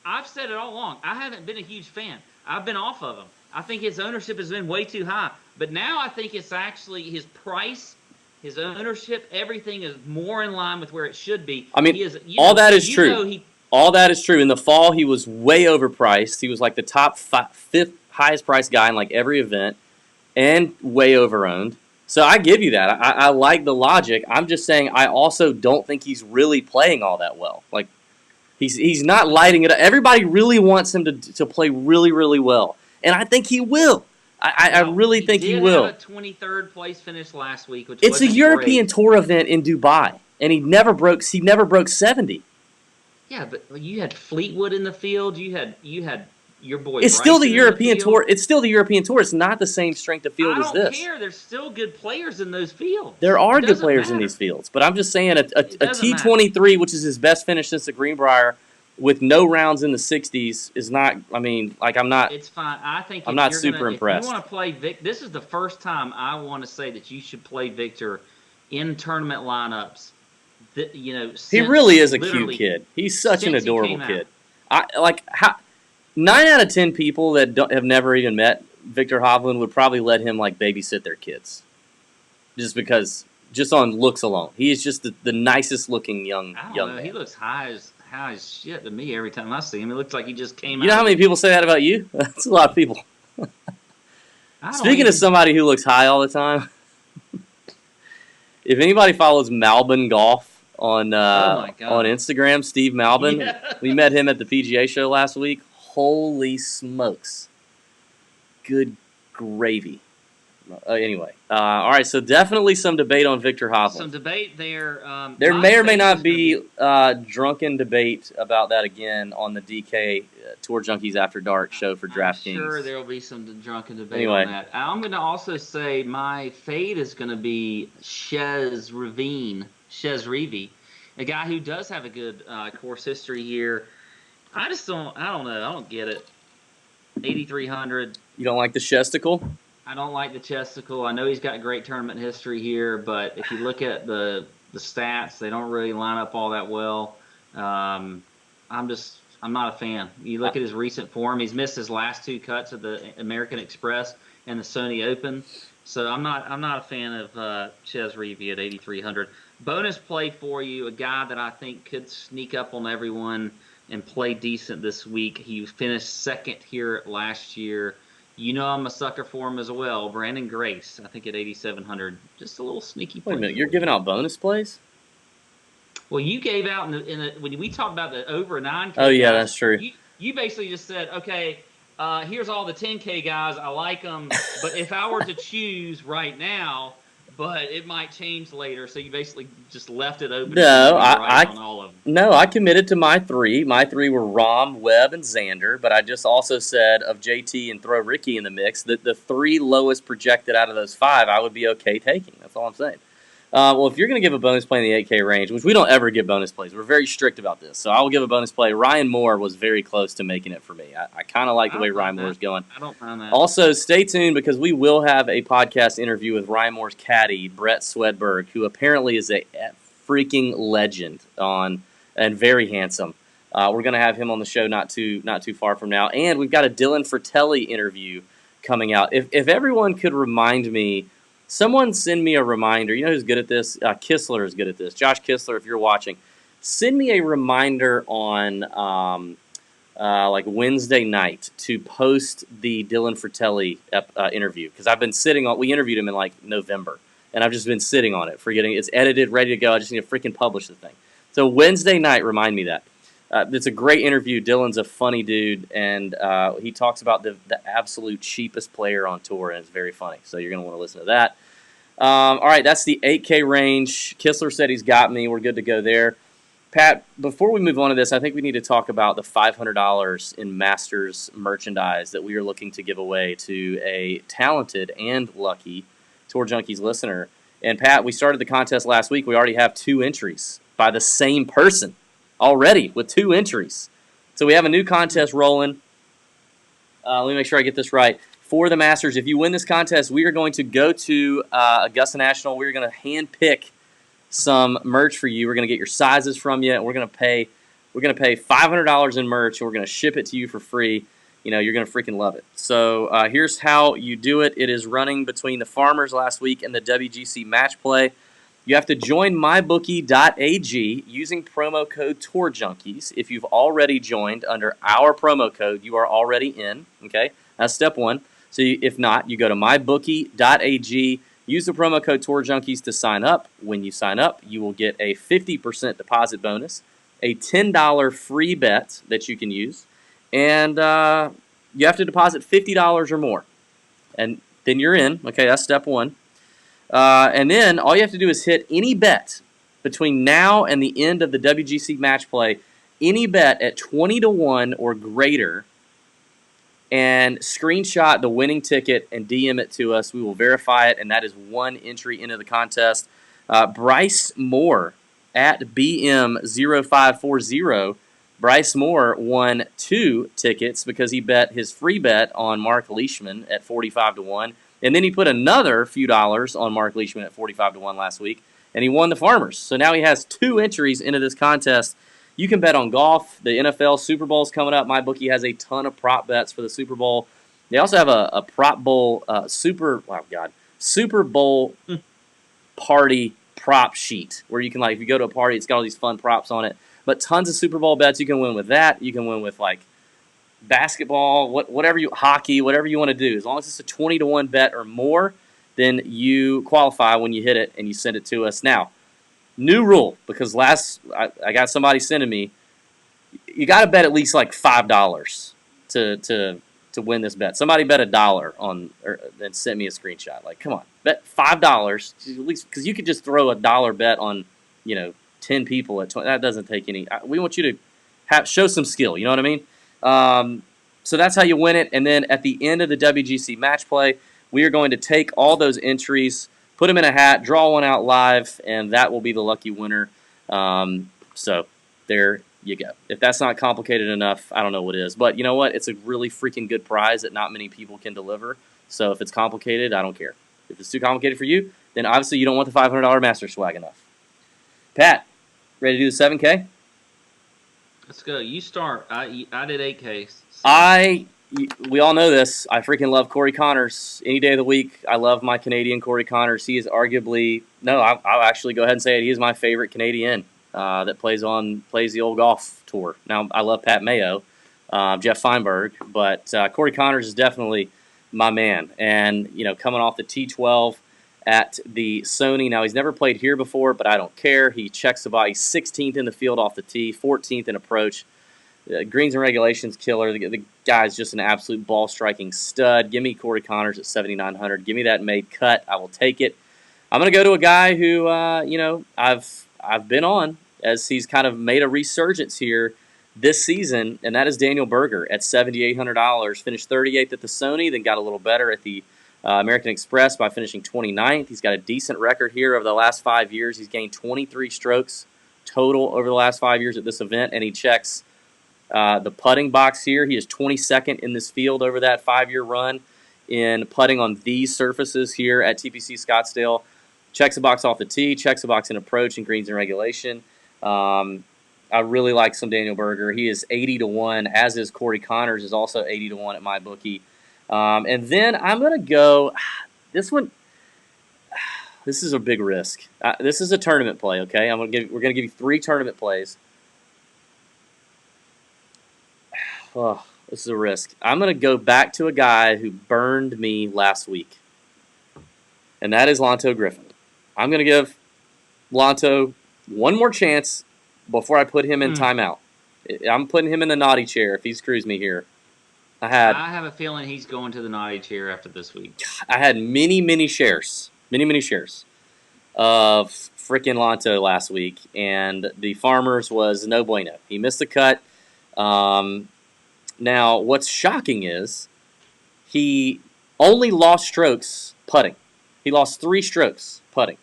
I've said it all along. I haven't been a huge fan. I've been off of him. I think his ownership has been way too high. But now I think it's actually his price, his ownership, everything is more in line with where it should be. I mean, all that is true. All that is true. In the fall, he was way overpriced. He was like the top 5th highest priced guy in like every event and way overowned. So I give you that. I like the logic. I'm just saying I also don't think he's really playing all that well. Like he's not lighting it up. Everybody really wants him to play really, really well. And I think he will. I really think he will. He did have a 23rd place finish last week, which it's a European Tour event in Dubai, and he never broke 70. Yeah, but you had Fleetwood in the field. You had your boy. It's still the European Tour. It's still the European Tour. It's not the same strength of field as this. I don't care. There's still good players in those fields. There are good players in these fields, but I'm just saying a T23, which is his best finish since the Greenbrier, with no rounds in the 60s is not. I mean, like I'm not. It's fine. I think I'm not super impressed. If you want to play Vic, this is the first time I want to say that you should play Viktor in tournament lineups. He really is a cute kid. He's such an adorable kid. 9 out of 10 people that have never even met Viktor Hovland would probably let him like babysit their kids, just on looks alone. He is just the nicest looking young man. He looks high as shit to me every time I see him. He looks like he just came out. You know how many people say that about you? That's a lot of people. Speaking of somebody who looks high all the time, if anybody follows Malbon Golf on Instagram, Steve Malbon, we met him at the PGA show last week. Holy smokes. Good gravy. Anyway, all right. So definitely some debate on Victor Hovland. Some debate there. There may or may not be drunken debate about that again on the DK Tour Junkies After Dark show for DraftKings. I'm sure there will be some drunken debate on that. I'm going to also say my fade is going to be Chez Reavie, a guy who does have a good course history here. I don't know. I don't get it. 8,300. You don't like the chesticle? I don't like the chesticle. I know he's got great tournament history here, but if you look at the stats, they don't really line up all that well. I'm not a fan. You look at his recent form; he's missed his last 2 cuts of the American Express and the Sony Open. So I'm not a fan of Chez Reavie at 8,300. Bonus play for you, a guy that I think could sneak up on everyone and play decent this week. He finished second here last year. You know I'm a sucker for him as well. Brandon Grace, I think at 8,700. Just a little sneaky play. Wait a minute, you're giving out bonus plays? Well, you gave out when we talked about the over 9K. Oh yeah, guys, that's true. You basically just said, okay, here's all the 10K guys. I like them, but if I were to choose right now, but it might change later. So you basically just left it open. No, on all of them. No, I committed to my 3. My 3 were Rahm, Webb, and Xander. But I just also said of JT and throw Ricky in the mix that the 3 lowest projected out of those 5, I would be okay taking. That's all I'm saying. Well, if you're going to give a bonus play in the 8K range, which we don't ever give bonus plays, we're very strict about this. So I will give a bonus play. Ryan Moore was very close to making it for me. I kind of like the way Ryan Moore is going. I don't mind that. Also, stay tuned because we will have a podcast interview with Ryan Moore's caddy, Brett Swedberg, who apparently is a freaking legend and very handsome. We're going to have him on the show not too far from now. And we've got a Dylan Fratelli interview coming out. If everyone could remind me, someone send me a reminder. You know who's good at this? Kistler is good at this. Josh Kistler, if you're watching, send me a reminder on like Wednesday night to post the Dylan Fratelli interview because I've been sitting on. We interviewed him in like November, and I've just been sitting on it, forgetting it's edited, ready to go. I just need to freaking publish the thing. So Wednesday night, remind me that. It's a great interview. Dylan's a funny dude, and he talks about the absolute cheapest player on tour, and it's very funny. So you're going to want to listen to that. All right, that's the 8K range. Kistler said he's got me. We're good to go there. Pat, before we move on to this, I think we need to talk about the $500 in Masters merchandise that we are looking to give away to a talented and lucky Tour Junkies listener. And Pat, we started the contest last week. We already have 2 entries by the same person already with 2 entries. So we have a new contest rolling. Let me make sure I get this right. For the Masters, if you win this contest, we are going to go to Augusta National. We're going to hand pick some merch for you. We're going to get your sizes from you, and we're going to pay $500 in merch, and we're going to ship it to you for free. You know, you're going to freaking love it. So here's how you do it. It is running between the Farmers last week and the WGC Match Play. You have to join mybookie.ag using promo code TOURJunkies. If you've already joined under our promo code, you are already in. Okay, that's step 1. So if not, you go to mybookie.ag, use the promo code TOURJunkies to sign up. When you sign up, you will get a 50% deposit bonus, a $10 free bet that you can use, and you have to deposit $50 or more. And then you're in. Okay, that's step 1. And then all you have to do is hit any bet between now and the end of the WGC Match Play, any bet at 20-1 or greater, and screenshot the winning ticket and DM it to us. We will verify it, and that is 1 entry into the contest. Bryce Moore at BM0540. Bryce Moore won 2 tickets because he bet his free bet on Mark Leishman at 45-1. And then he put another few dollars on Mark Leishman at 45-1 last week, and he won the Farmers. So now he has 2 entries into this contest. You can bet on golf. The NFL Super Bowl is coming up. MyBookie has a ton of prop bets for the Super Bowl. They also have a prop bowl Super Bowl party prop sheet where you can, like, if you go to a party, it's got all these fun props on it. But tons of Super Bowl bets. You can win with that. You can win with, like, basketball, hockey, whatever you want to do. As long as it's a 20-1 bet or more, then you qualify when you hit it and you send it to us. Now, new rule, because I got somebody sending me, you got to bet at least like $5 to to win this bet. Somebody bet $1 on, and sent me a screenshot. Like, come on, bet $5 at least, because you could just throw $1 bet on, 10 people at 20. That doesn't take any. We want you to show some skill. You know what I mean? So that's how you win it. And then at the end of the WGC match play, we are going to take all those entries, put them in a hat, draw one out live, and that will be the lucky winner. So there you go. If that's not complicated enough, I don't know what is. But you know what? It's a really freaking good prize that not many people can deliver. So if it's complicated, I don't care. If it's too complicated for you, then obviously you don't want the $500 Master Swag enough. Pat, ready to do the 7K? Let's go. You start. I did 8K. So. We all know this. I freaking love Corey Connors. Any day of the week, I love my Canadian Corey Connors. He is arguably, I'll actually go ahead and say it. He is my favorite Canadian that plays the old golf tour. Now, I love Pat Mayo, Jeff Feinberg, but Corey Connors is definitely my man. And, coming off the T12 at the Sony. Now, he's never played here before, but I don't care. He checks the ball. He's 16th in the field off the tee, 14th in approach. Greens and regulations killer. The guy's just an absolute ball striking stud. Give me Corey Connors at 7,900. Give me that made cut. I will take it. I'm going to go to a guy who I've been on as he's kind of made a resurgence here this season, and that is Daniel Berger at $7,800. Finished 38th at the Sony, then got a little better at the American Express by finishing 29th. He's got a decent record here over the last 5 years. He's gained 23 strokes total over the last 5 years at this event, and he checks the putting box here. He is 22nd in this field over that 5-year run in putting on these surfaces here at TPC Scottsdale. Checks the box off the tee, checks the box in approach and greens and regulation. I really like some Daniel Berger. He is 80-1, as is Corey Connors, is also 80-1 at my bookie. And then I'm going to go this one. This is a big risk. This is a tournament play, okay? We're going to give you 3 tournament plays. Oh, this is a risk. I'm going to go back to a guy who burned me last week, and that is Lonto Griffin. I'm going to give Lonto one more chance before I put him in timeout. I'm putting him in the naughty chair if he screws me here. I have a feeling he's going to the naughty chair after this week. I had many shares of frickin' Lonto last week, and the Farmers was no bueno. He missed the cut. Now, what's shocking is he only lost strokes putting. He lost 3 strokes putting.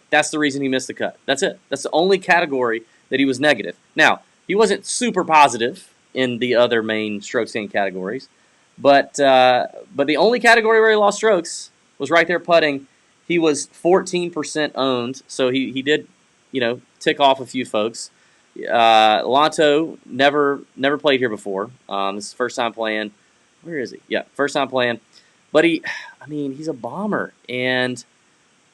That's the reason he missed the cut. That's it. That's the only category that he was negative. Now, he wasn't super positive in the other main strokes gained categories, but the only category where he lost strokes was right there putting. He was 14% owned, so he did, tick off a few folks. Lonto never played here before. This is first time playing. Where is he? Yeah, first time playing. But he's a bomber, and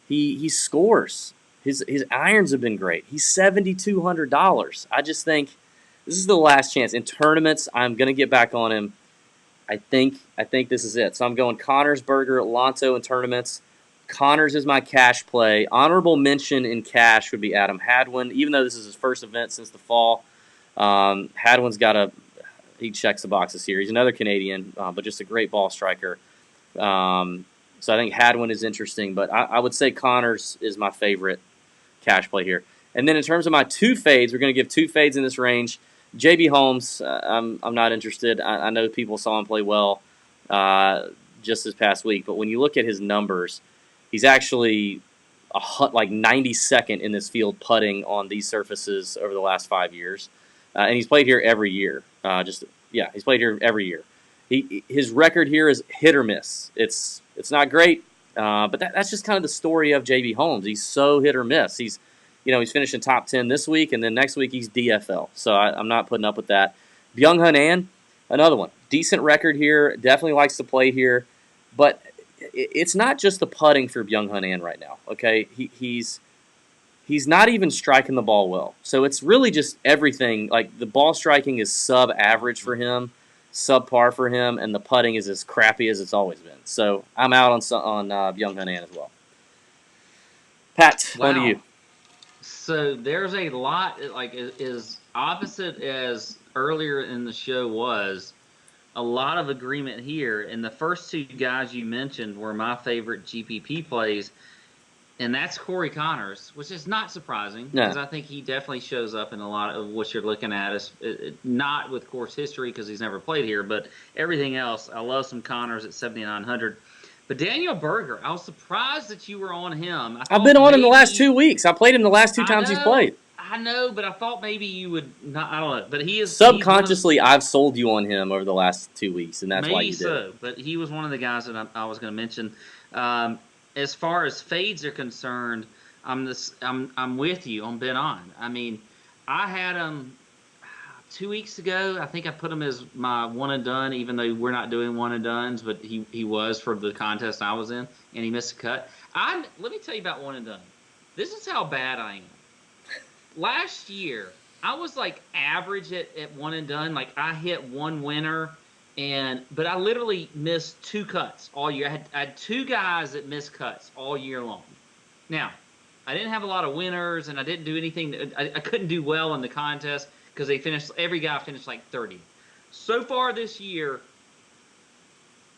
he scores. His irons have been great. He's $7,200. I just think this is the last chance in tournaments. I'm gonna get back on him. I think this is it. So I'm going Connors, Berger, Lonto in tournaments. Connors is my cash play. Honorable mention in cash would be Adam Hadwin. Even though this is his first event since the fall, Hadwin's he checks the boxes here. He's another Canadian, but just a great ball striker. So I think Hadwin is interesting, but I would say Connors is my favorite cash play here. And then in terms of my 2 fades, we're going to give 2 fades in this range. JB Holmes, I'm not interested. I know people saw him play well just this past week, but when you look at his numbers, he's actually like 92nd in this field putting on these surfaces over the last 5 years, and he's played here every year. He's played here every year. His record here is hit or miss. It's not great, but that's just kind of the story of JB Holmes. He's so hit or miss. He's finishing top 10 this week, and then next week he's DFL. So I'm not putting up with that. Byung-Hun An, another one. Decent record here. Definitely likes to play here, but it's not just the putting for Byung-Hun An right now. Okay, he's not even striking the ball well. So it's really just everything. Like the ball striking is sub-average for him, subpar for him, and the putting is as crappy as it's always been. So I'm out on Byung-Hun An as well. Pat, on to you. So there's a lot, like as opposite as earlier in the show was. a lot of agreement here. And the first two guys you mentioned were my favorite GPP plays, and that's Corey Connors, which is not surprising because No. I think he definitely shows up in a lot of what you're looking at. Is not with course history because he's never played here, but everything else. I love some Connors at 7,900. But Daniel Berger, I was surprised that you were on him. I I've thought been on him the last maybe 2 weeks. I played him the last two times he's played. I know, but I thought maybe you would not. I don't know, but he's one of Subconsciously, I've sold you on him over the last 2 weeks, and that's why maybe you did. so. But he was one of the guys that I was going to mention. As far as fades are concerned, I'm with you on Ben On. I mean, I had him 2 weeks ago. I think I put him as my one and done, even though we're not doing one and dones, but he was for the contest I was in, and he missed a cut. Let me tell you about one and done. This is how bad I am. Last year, I was like average at one and done. Like I hit one winner, but I literally missed two cuts all year. I had two guys that missed cuts all year long. Now, I didn't have a lot of winners, and I didn't do anything. I couldn't do well in the contest because every guy finished like 30. So far this year,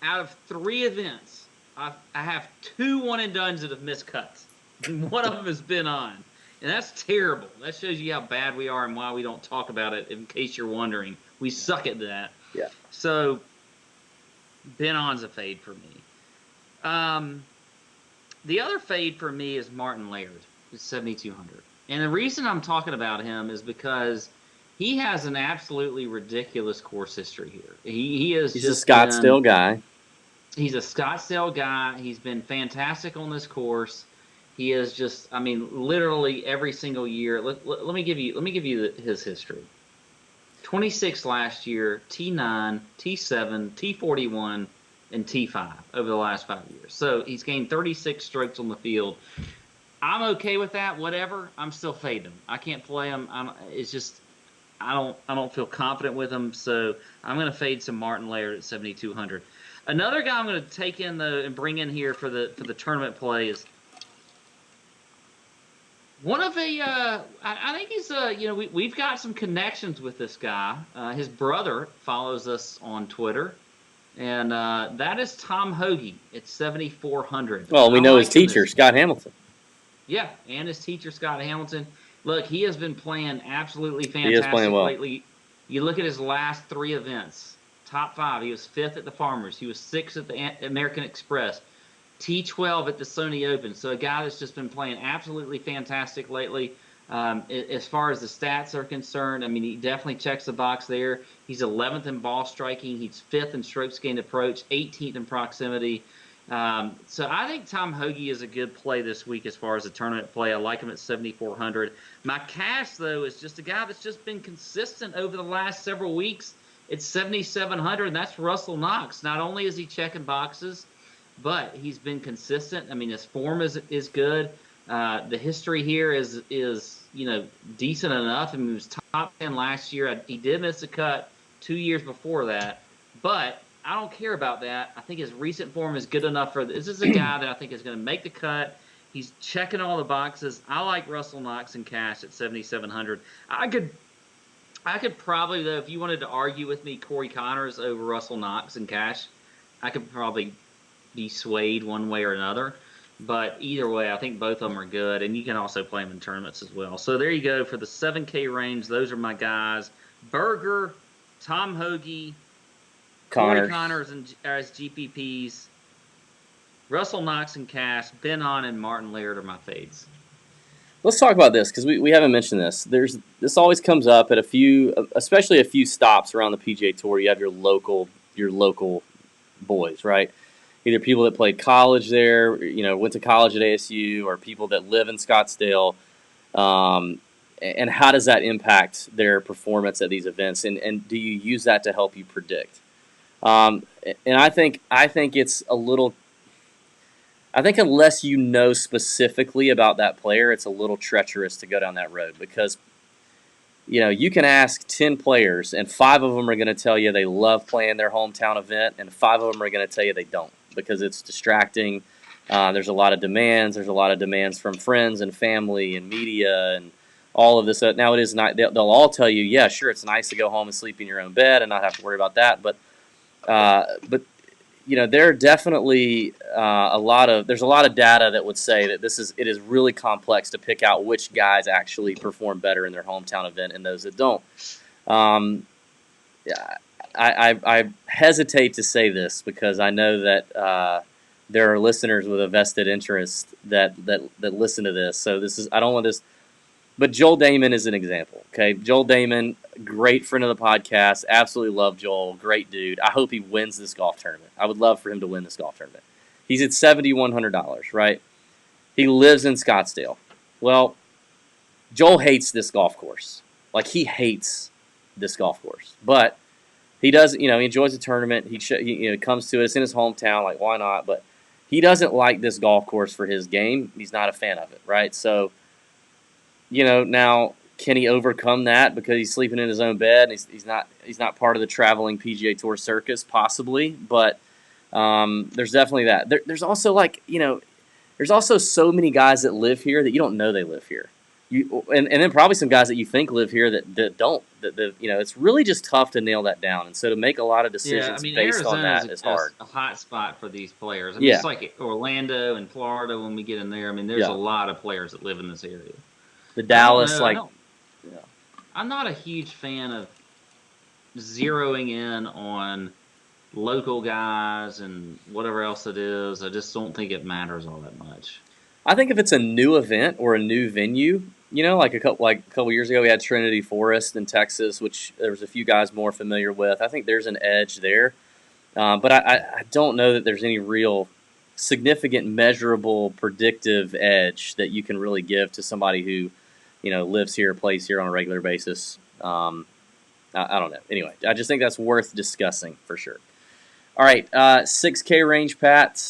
out of 3 events, I have 2 one and dones that have missed cuts. And one of them has been on. And that's terrible. That shows you how bad we are and why we don't talk about it, in case you're wondering. We suck at that. Yeah. So, Ben On's a fade for me. The other fade for me is Martin Laird, who's 7,200. And the reason I'm talking about him is because he has an absolutely ridiculous course history here. He's a Scottsdale guy. He's a Scottsdale guy. He's been fantastic on this course. He is just, I mean, literally every single year. Let me give you his history. 26 last year, T9, T7, T41, and T5 over the last 5 years. So he's gained 36 strokes on the field. I'm okay with that. Whatever. I'm still fading him. I can't play him. It's just I don't feel confident with him. So I'm going to fade some Martin Laird at 7,200. Another guy I'm going to take in though and bring in here for the tournament play is one of I think he's we've got some connections with this guy. His brother follows us on Twitter, and that is Tom Hoagie at 7,400. Well, we know his teacher, Scott Hamilton. Yeah, and his teacher, Scott Hamilton. Look, he has been playing absolutely fantastic He is playing well lately. You look at his last 3 events, top 5. He was 5th at the Farmers. He was 6th at the American Express. T12 at the Sony Open. So a guy that's just been playing absolutely fantastic lately. As far as the stats are concerned, I mean, he definitely checks the box there. He's 11th in ball striking. He's 5th in strokes gained approach, 18th in proximity. So I think Tom Hoagie is a good play this week as far as the tournament play. I like him at 7,400. My cash, though, is just a guy that's just been consistent over the last several weeks. It's 7,700, and that's Russell Knox. Not only is he checking boxes, but he's been consistent. I mean, his form is good. The history here is decent enough. I mean, he was top 10 last year. He did miss a cut 2 years before that, but I don't care about that. I think his recent form is good enough for this. Is a guy that I think is going to make the cut. He's checking all the boxes. I like Russell Knox in cash at 7,700. I could probably, though, if you wanted to argue with me, Corey Connors over Russell Knox in cash, I could probably be swayed one way or another. But either way, I think both of them are good, and you can also play them in tournaments as well. So there you go. For the 7K range, those are my guys. Berger, Tom Hoagie, Corey Connors as GPPs, Russell Knox and cash, Ben On and Martin Laird are my fades. Let's talk about this because we haven't mentioned this. This always comes up at especially a few stops around the PGA Tour. You have your local boys, right? Either people that played college there, went to college at ASU, or people that live in Scottsdale. And how does that impact their performance at these events? And do you use that to help you predict? And I think it's a little. I think unless you know specifically about that player, it's a little treacherous to go down that road because, you can ask 10 players and 5 of them are going to tell you they love playing their hometown event and 5 of them are going to tell you they don't because it's distracting. There's a lot of demands. There's a lot of demands from friends and family and media and all of this. Now it is not. They'll all tell you, yeah, sure, it's nice to go home and sleep in your own bed and not have to worry about that, but But there are definitely there's a lot of data that would say that it is really complex to pick out which guys actually perform better in their hometown event and those that don't. I hesitate to say this because I know that there are listeners with a vested interest that listen to this. So I don't want this. But Joel Damon is an example. Okay, Joel Damon, great friend of the podcast. Absolutely love Joel. Great dude. I hope he wins this golf tournament. I would love for him to win this golf tournament. He's at $7,100, right? He lives in Scottsdale. Well, Joel hates this golf course. Like, he hates this golf course. But he does, he enjoys the tournament. He comes to it. It's in his hometown. Like, why not? But he doesn't like this golf course for his game. He's not a fan of it, right? So, now can he overcome that because he's sleeping in his own bed and he's not part of the traveling PGA Tour circus? Possibly, but there's definitely that. There's also there's also so many guys that live here that you don't know they live here. And then probably some guys that you think live here that don't. It's really just tough to nail that down. And so to make a lot of decisions based Arizona on that is hard. A hot spot for these players. It's like Orlando and Florida when we get in there. There's a lot of players that live in this area. The Dallas, I'm not a huge fan of zeroing in on local guys and whatever else it is. I just don't think it matters all that much. I think if it's a new event or a new venue, like a couple years ago, we had Trinity Forest in Texas, which there was a few guys more familiar with. I think there's an edge there, but I don't know that there's any real significant, measurable, predictive edge that you can really give to somebody who lives here, plays here on a regular basis. I don't know. Anyway, I just think that's worth discussing for sure. All right, 6K range, Pat.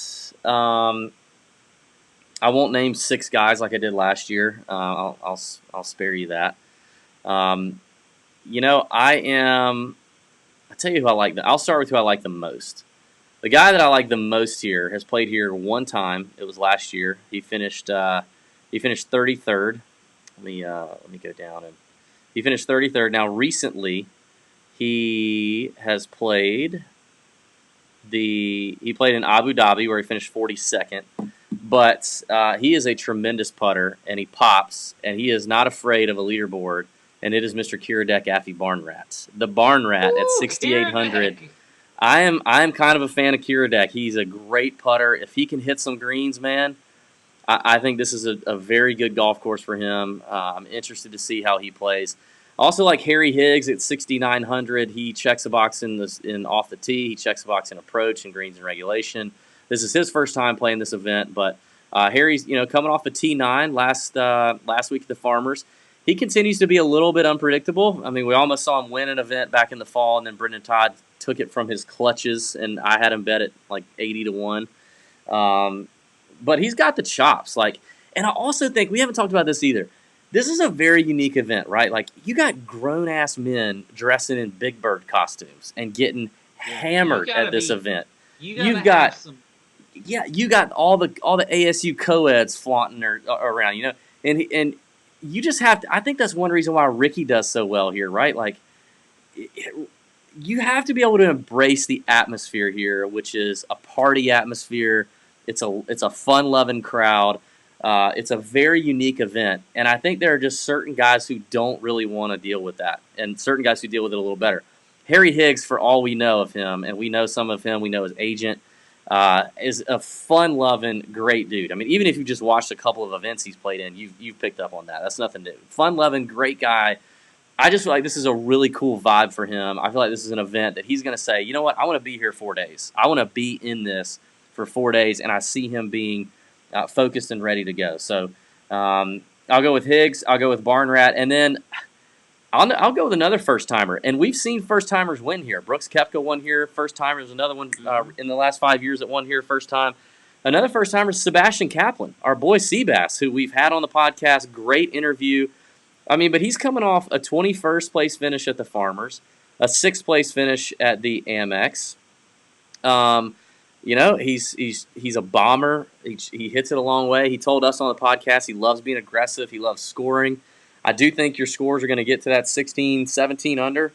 I won't name 6 guys like I did last year. I'll spare you that. I'll tell you who I like. I'll start with who I like the most. The guy that I like the most here has played here one time. It was last year. He finished 33rd. Let me go down, and he finished 33rd. Now recently, he has played he played in Abu Dhabi where he finished 42nd. But he is a tremendous putter, and he pops, and he is not afraid of a leaderboard. And it is Mr. Kiradek Affy Barnrat, the Barn Rat at 6,800. I am kind of a fan of Kiradek. He's a great putter. If he can hit some greens, man, I think this is a very good golf course for him. I'm interested to see how he plays. Also, like Harry Higgs at 6,900, he checks a box in off the tee. He checks a box in approach and greens and regulation. This is his first time playing this event, but Harry's coming off a T9 last week at the Farmers. He continues to be a little bit unpredictable. We almost saw him win an event back in the fall, and then Brendan Todd took it from his clutches, and I had him bet at like 80-1. But he's got the chops. And I also think we haven't talked about this either. This is a very unique event, right? Like, you got grown-ass men dressing in Big Bird costumes and getting hammered at this event. You got all the ASU co-eds flaunting around, and you just have to. I think that's one reason why Ricky does so well here, right? Like, you have to be able to embrace the atmosphere here, which is a party atmosphere. It's a fun-loving crowd. It's a very unique event, and I think there are just certain guys who don't really want to deal with that, and certain guys who deal with it a little better. Harry Higgs, for all we know of him, and we know some of him, we know his agent, is a fun-loving, great dude. Even if you just watched a couple of events he's played in, you've picked up on that. That's nothing new. Fun-loving, great guy. I just feel like this is a really cool vibe for him. I feel like this is an event that he's going to say, you know what, I want to be here 4 days. I want to be in this for 4 days, and I see him being focused and ready to go. So I'll go with Higgs. I'll go with Barnrat, and then I'll go with another first-timer. And we've seen first-timers win here. Brooks Koepka won here first-timer. There's another one in the last 5 years that won here first time. Another first-timer is Sebastian Kaplan, our boy Seabass, who we've had on the podcast. Great interview. But he's coming off a 21st place finish at the Farmers, a 6th place finish at the Amex. He's a bomber. He hits it a long way. He told us on the podcast he loves being aggressive. He loves scoring. I do think your scores are going to get to that 16, 17 under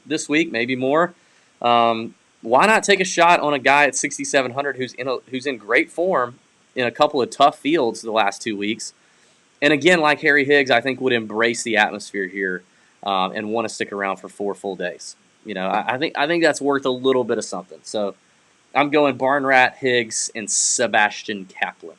this week, maybe more. why not take a shot on a guy at 6,700 who's in great form in a couple of tough fields the last 2 weeks? And again, like Harry Higgs, I think would embrace the atmosphere here and want to stick around for 4 full days. I think that's worth a little bit of something. So I'm going Barnrat, Higgs, and Sebastian Kaplan.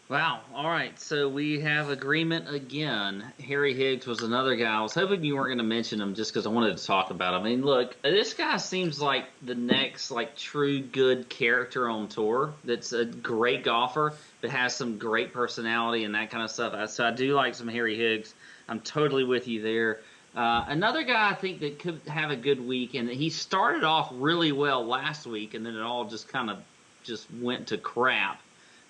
Wow. All right. So we have agreement again. Harry Higgs was another guy. I was hoping you weren't going to mention him just because I wanted to talk about him. I mean, look, this guy seems like the next true good character on tour. That's a great golfer, but has some great personality and that kind of stuff. So I do like some Harry Higgs. I'm totally with you there. Another guy I think that could have a good week, and he started off really well last week, and then it all just kind of just went to crap.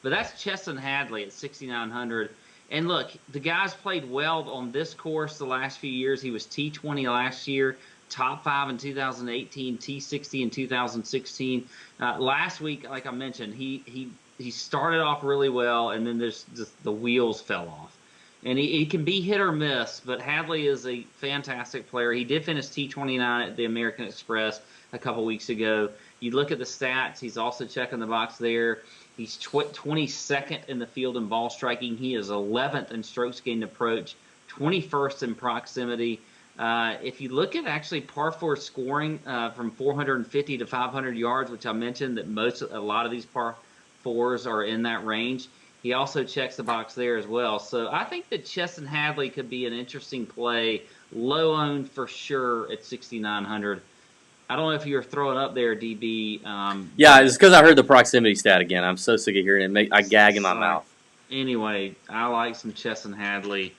But that's Chesson Hadley at 6,900. And look, the guy's played well on this course the last few years. He was T20 last year, top 5 in 2018, T60 in 2016. Last week, like I mentioned, he started off really well, and then the wheels fell off. And he can be hit or miss, but Hadley is a fantastic player. He did finish T29 at the American Express a couple weeks ago. You look at the stats, he's also checking the box there. He's 22nd in the field in ball striking. He is 11th in strokes gained approach, 21st in proximity. If you look at actually par 4 scoring from 450 to 500 yards, which I mentioned that a lot of these par 4s are in that range, he also checks the box there as well. So I think that Chesson Hadley could be an interesting play, low owned for sure at 6,900. I don't know if you were throwing up there, DB. Yeah, it's because I heard the proximity stat again. I'm so sick of hearing it. I gag in my mouth. Anyway, I like some Chesson Hadley.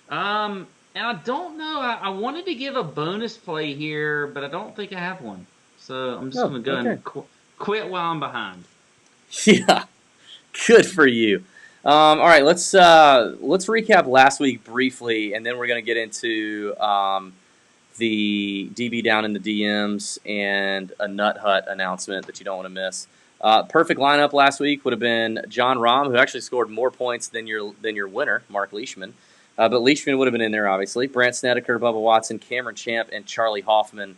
And I don't know. I wanted to give a bonus play here, but I don't think I have one. So I'm just going to go and quit while I'm behind. Yeah, good for you. All right, let's recap last week briefly, and then we're going to get into the DB down in the DMs and a Nut Hut announcement that you don't want to miss. Perfect lineup last week would have been John Rahm, who actually scored more points than your winner, Mark Leishman. But Leishman would have been in there, obviously. Brant Snedeker, Bubba Watson, Cameron Champ, and Charlie Hoffman.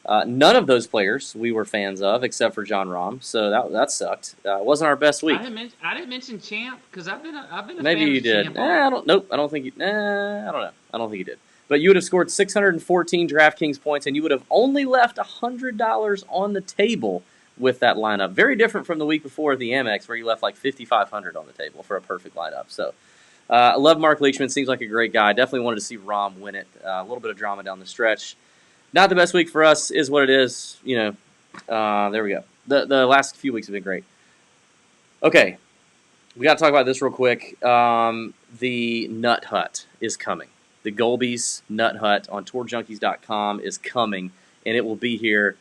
None of those players we were fans of, except for John Rahm. So that sucked. It wasn't our best week. I didn't mention Champ because I've been a Maybe fan you of did. Champ. I don't think you. I don't know. I don't think you did. But you would have scored 614 DraftKings points, and you would have only left $100 on the table with that lineup. Very different from the week before at the Amex, where you left like $5,500 on the table for a perfect lineup. So I love Mark Leishman. Seems like a great guy. Definitely wanted to see Rahm win it. A little bit of drama down the stretch. Not the best week for us, is what it is. There we go. The last few weeks have been great. Okay, we got to talk about this real quick. The Nut Hut is coming. The Golby's Nut Hut on TourJunkies.com is coming, and it will be here,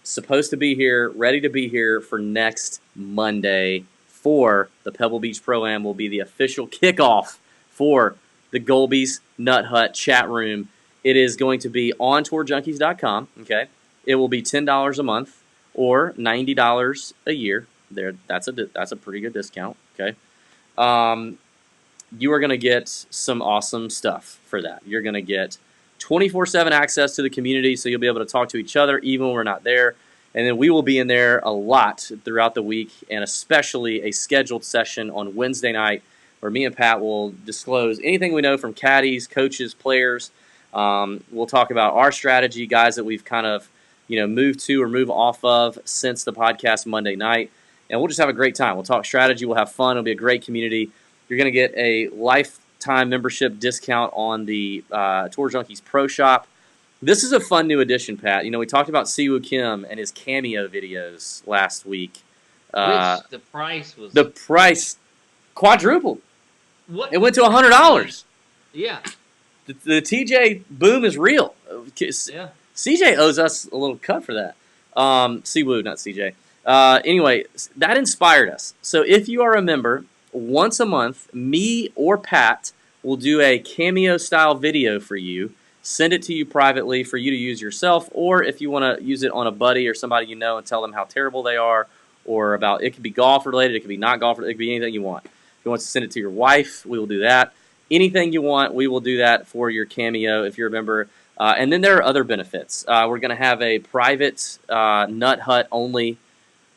supposed to be here, ready to be here for next Monday for the Pebble Beach Pro-Am. Will be the official kickoff for the Golby's Nut Hut chat room. It is going to be on TourJunkies.com. Okay, it will be $10 a month or $90 a year. That's a pretty good discount. Okay. You are going to get some awesome stuff for that. You're going to get 24/7 access to the community, so you'll be able to talk to each other even when we're not there. And then we will be in there a lot throughout the week, and especially a scheduled session on Wednesday night where me and Pat will disclose anything we know from caddies, coaches, players. We'll talk about our strategy, guys that we've kind of moved to or move off of since the podcast Monday night. And we'll just have a great time. We'll talk strategy. We'll have fun. It'll be a great community. You're going to get a lifetime membership discount on the Tour Junkies Pro Shop. This is a fun new addition, Pat. We talked about Siwoo Kim and his cameo videos last week. Which the price was... The price quadrupled. What? It went to $100. Yeah. The TJ boom is real. Yeah. CJ owes us a little cut for that. Siwoo, not CJ. Anyway, that inspired us. So if you are a member, once a month, me or Pat will do a cameo-style video for you, send it to you privately for you to use yourself, or if you want to use it on a buddy or somebody you know and tell them how terrible they are, or about, it could be golf-related, it could be not golf-related, it could be anything you want. If you want to send it to your wife, we will do that. Anything you want, we will do that for your cameo if you're a member. And then there are other benefits. We're going to have a private Nut Hut only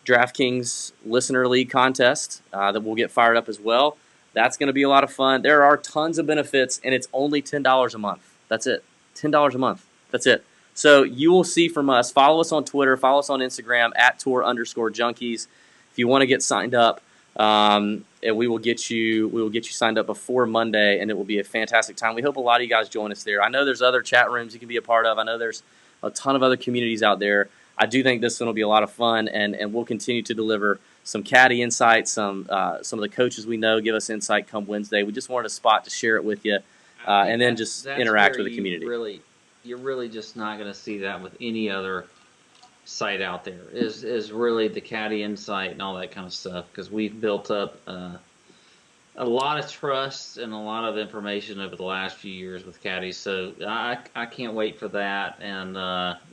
DraftKings Listener League contest that will get fired up as well. That's going to be a lot of fun. There are tons of benefits, and it's only $10 a month. That's it. $10 a month. That's it. So you will see from us. Follow us on Twitter. Follow us on Instagram at @tour_junkies. If you want to get signed up, and we will get you signed up before Monday, and it will be a fantastic time. We hope a lot of you guys join us there. I know there's other chat rooms you can be a part of. I know there's a ton of other communities out there. I do think this one will be a lot of fun, and we'll continue to deliver some caddy insights. Some of the coaches we know give us insight come Wednesday. We just wanted a spot to share it with you, and then just interact with the community. You're really just not going to see that with any other site out there. Is really the caddy insight and all that kind of stuff, because we've built up a lot of trust and a lot of information over the last few years with caddies. So I can't wait for that, and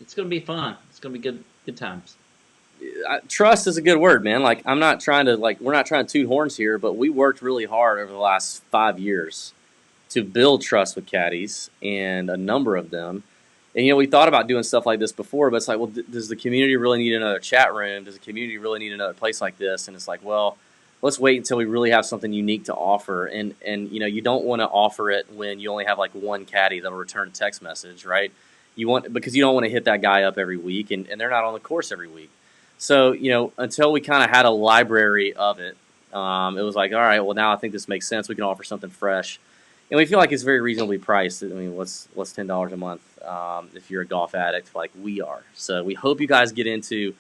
it's going to be fun. It's going to be good times. Trust is a good word, man. Like, we're not trying to toot horns here, but we worked really hard over the last 5 years to build trust with caddies, and a number of them. And, we thought about doing stuff like this before, but it's like, well, does the community really need another chat room? Does the community really need another place like this? And it's like, well, let's wait until we really have something unique to offer. And you don't want to offer it when you only have like one caddy that'll return a text message, right? Because you don't want to hit that guy up every week, and they're not on the course every week. So, until we kind of had a library of it, it was like, all right, well, now I think this makes sense. We can offer something fresh. And we feel like it's very reasonably priced. I mean, what's $10 a month if you're a golf addict like we are? So we hope you guys get into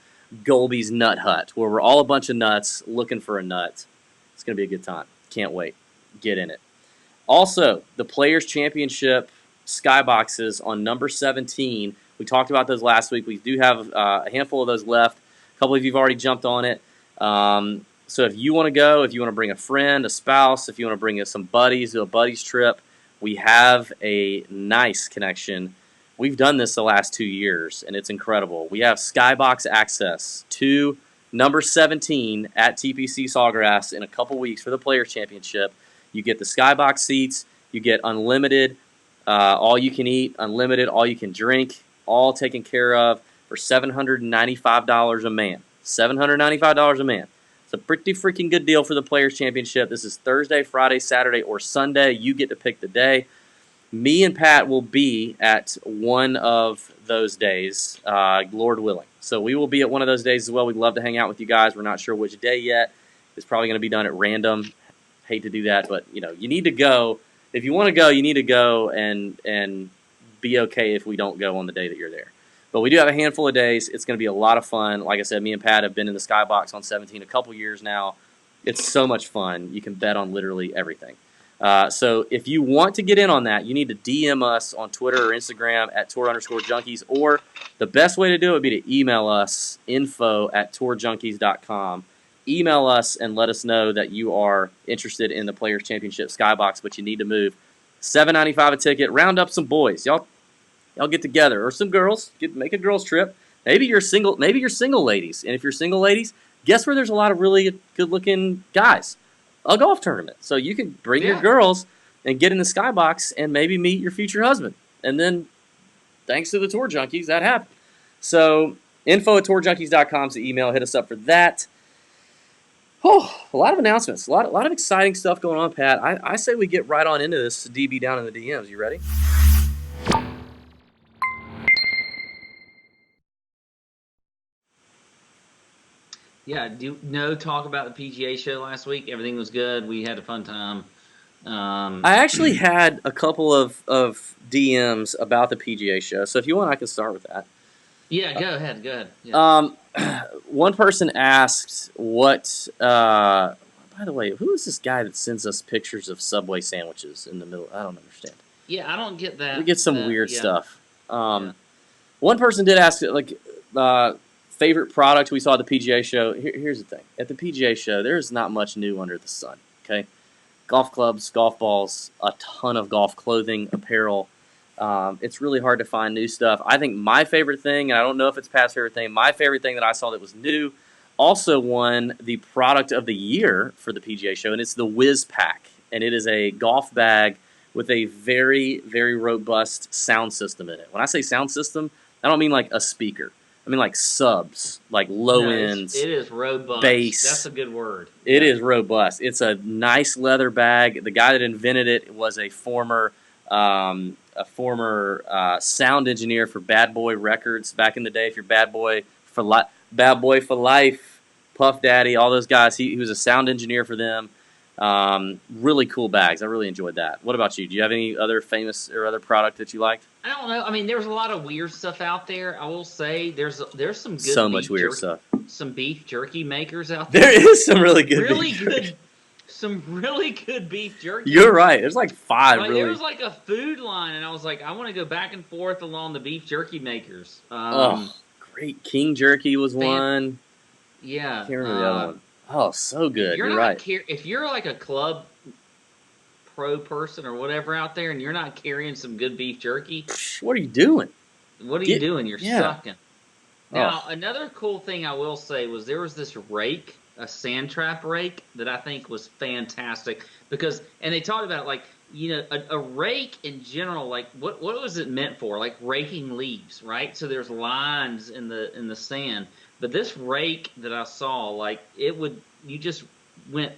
Golby's Nut Hut, where we're all a bunch of nuts looking for a nut. It's going to be a good time. Can't wait. Get in it. Also, the Players Championship skyboxes on number 17. We talked about those last week. We do have a handful of those left. A couple of you have already jumped on it. So if you want to go, if you want to bring a friend, a spouse, if you want to bring some buddies, do a buddies trip, we have a nice connection. We've done this the last 2 years, and it's incredible. We have skybox access to number 17 at TPC Sawgrass in a couple weeks for the Players Championship. You get the skybox seats. You get unlimited, all you can eat, unlimited, all you can drink, all taken care of for $795 a man. $795 a man. It's a pretty freaking good deal for the Players Championship. This is Thursday, Friday, Saturday, or Sunday. You get to pick the day. Me and Pat will be at one of those days, Lord willing. So we will be at one of those days as well. We'd love to hang out with you guys. We're not sure which day yet. It's probably going to be done at random. Hate to do that, but you need to go. If you want to go, you need to go and be okay if we don't go on the day that you're there. But we do have a handful of days. It's going to be a lot of fun. Like I said, me and Pat have been in the skybox on 17 a couple years now. It's so much fun. You can bet on literally everything. So if you want to get in on that, you need to DM us on Twitter or Instagram at tour_junkies, or the best way to do it would be to email us, info@tourjunkies.com. Email us and let us know that you are interested in the Players Championship skybox, but you need to move. $7.95 a ticket. Round up some boys. Y'all get together, or some girls. Make a girls trip. Maybe you're single. Maybe you're single ladies. And if you're single ladies, guess where there's a lot of really good-looking guys? A golf tournament. So you can bring your girls and get in the skybox and maybe meet your future husband. And then, thanks to the Tour Junkies, that happened. So info@tourjunkies.com is the email. Hit us up for that. Oh, a lot of announcements. A lot of exciting stuff going on, Pat. I say we get right on into this DB down in the DMs. You ready? Yeah, talk about the PGA show last week. Everything was good. We had a fun time. I actually had a couple of DMs about the PGA show. So if you want, I can start with that. Yeah, go ahead. Yeah. One person asked what. By the way, who is this guy that sends us pictures of Subway sandwiches in the middle? I don't understand. Yeah, I don't get that. We get some weird stuff. One person did ask, favorite product we saw at the PGA show. Here's the thing. At the PGA show, there is not much new under the sun, okay? Golf clubs, golf balls, a ton of golf clothing, apparel. It's really hard to find new stuff. I think my favorite thing, and I don't know if it's Pat's favorite thing, my favorite thing that I saw that was new also won the product of the year for the PGA show, and it's the Whiz Pack. And it is a golf bag with a very, very robust sound system in it. When I say sound system, I don't mean like a speaker. I mean like subs, like low ends, it is robust. bass. That's a good word. It is robust. It's a nice leather bag. The guy that invented it was a former sound engineer for Bad Boy Records back in the day. If you're Bad Boy for Life, Puff Daddy, all those guys. He was a sound engineer for them. Really cool bags. I really enjoyed that. What about you? Do you have any other famous or other product that you liked? I don't know. I mean, there's a lot of weird stuff out there. I will say there's some good much weird stuff. Some beef jerky makers out there. There is some really good beef jerky. Some really good beef jerky. You're right. There's like 5 really. There was like a food line, and I was like, I want to go back and forth along the beef jerky makers. Great. King Jerky was one. Yeah. I can't remember the other one. Oh, so good. You're right. If you're like a club pro person or whatever out there, and you're not carrying some good beef jerky, what are you doing? What are you doing? You're sucking. Now, another cool thing I will say was there was this rake, a sand trap rake, that I think was fantastic because, and they talked about like, you know, a rake in general, like what was it meant for? Like raking leaves, right? So there's lines in the sand. But this rake that I saw, like you just went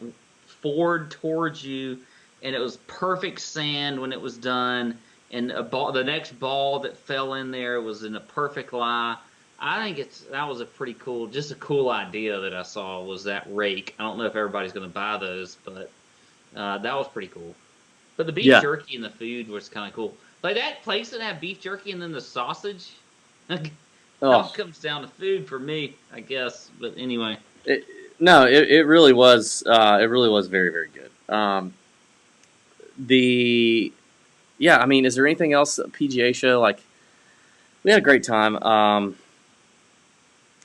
forward towards you, and it was perfect sand when it was done. And the next ball that fell in there was in a perfect lie. I think that was a cool idea that I saw was that rake. I don't know if everybody's going to buy those, but that was pretty cool. But the beef jerky and the food was kind of cool. Like that place that had beef jerky and then the sausage. It all comes down to food for me, I guess. But anyway, it really was. It really was very, very good. I mean, is there anything else? PGA show, like we had a great time.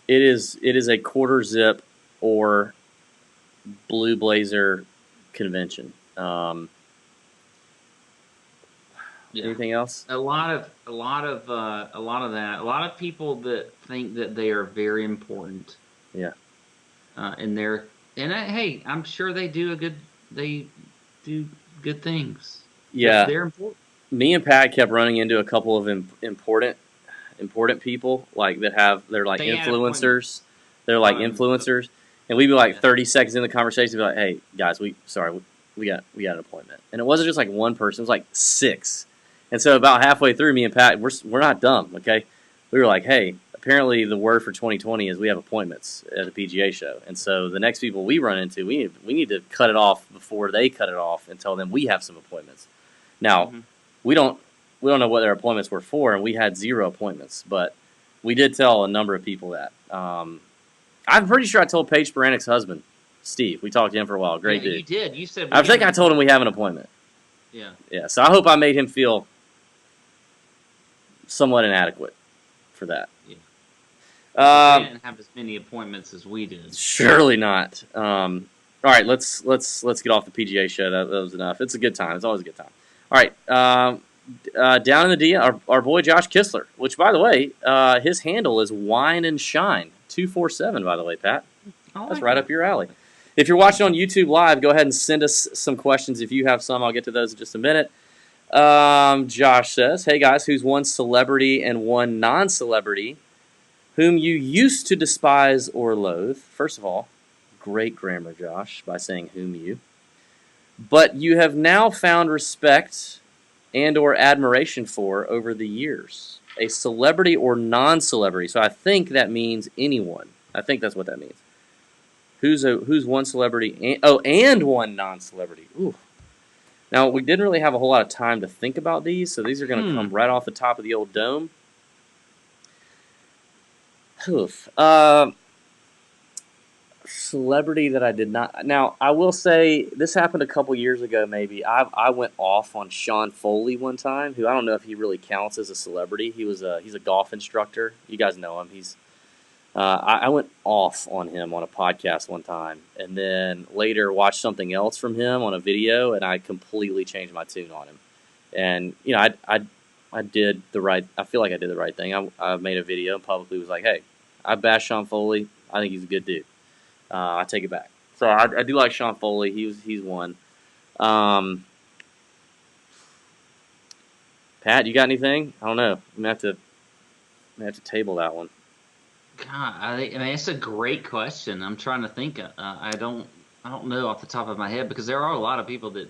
It is a quarter zip or Blue Blazer convention. Anything else? A lot of that. A lot of people that think that they are very important. Yeah. Hey, I'm sure they do good things. Yeah. They're important. Me and Pat kept running into a couple of important people like they're like influencers. They're like influencers, and we'd be like 30 seconds in the conversation, be like, "Hey guys, we got an appointment," and it wasn't just like one person; it was like 6. And so about halfway through, me and Pat, we're not dumb, okay? We were like, "Hey, apparently the word for 2020 is we have appointments at a PGA show, and so the next people we run into, we need to cut it off before they cut it off and tell them we have some appointments." Now, we don't know what their appointments were for, and we had 0 appointments, but we did tell a number of people that. I'm pretty sure I told Paige Sporanic's husband, Steve. We talked to him for a while. Great dude. You did. You said. I think I told him we have an appointment. Yeah. Yeah. So I hope I made him feel somewhat inadequate for that. Yeah. They didn't have as many appointments as we did. Surely not. All right, let's get off the PGA show. That was enough. It's a good time. It's always a good time. All right, down in the D, our boy Josh Kistler, which by the way, his handle is Wine and Shine 247. By the way, Pat, that's right up your alley. If you're watching on YouTube Live, go ahead and send us some questions if you have some. I'll get to those in just a minute. Josh says, "Hey guys, who's one celebrity and one non-celebrity whom you used to despise or loathe?" First of all, great grammar, Josh, by saying whom you. But you have now found respect and or admiration for over the years. A celebrity or non-celebrity. So I think that means anyone. I think that's what that means. Who's one celebrity and one non-celebrity. Ooh. Now, we didn't really have a whole lot of time to think about these, so these are going to come right off the top of the old dome. Celebrity that I did not. Now, I will say this happened a couple years ago. Maybe I went off on Sean Foley one time, who I don't know if he really counts as a celebrity. He's a golf instructor. You guys know him. I went off on him on a podcast one time, and then later watched something else from him on a video, and I completely changed my tune on him. And you know, I did the right. I feel like I did the right thing. I made a video and publicly was like, "Hey, I bashed Sean Foley. I think he's a good dude." I take it back. So I do like Sean Foley. He's one. Pat, you got anything? I don't know. I'm gonna have to table that one. God, I mean, it's a great question. I'm trying to think. I don't know off the top of my head because there are a lot of people that.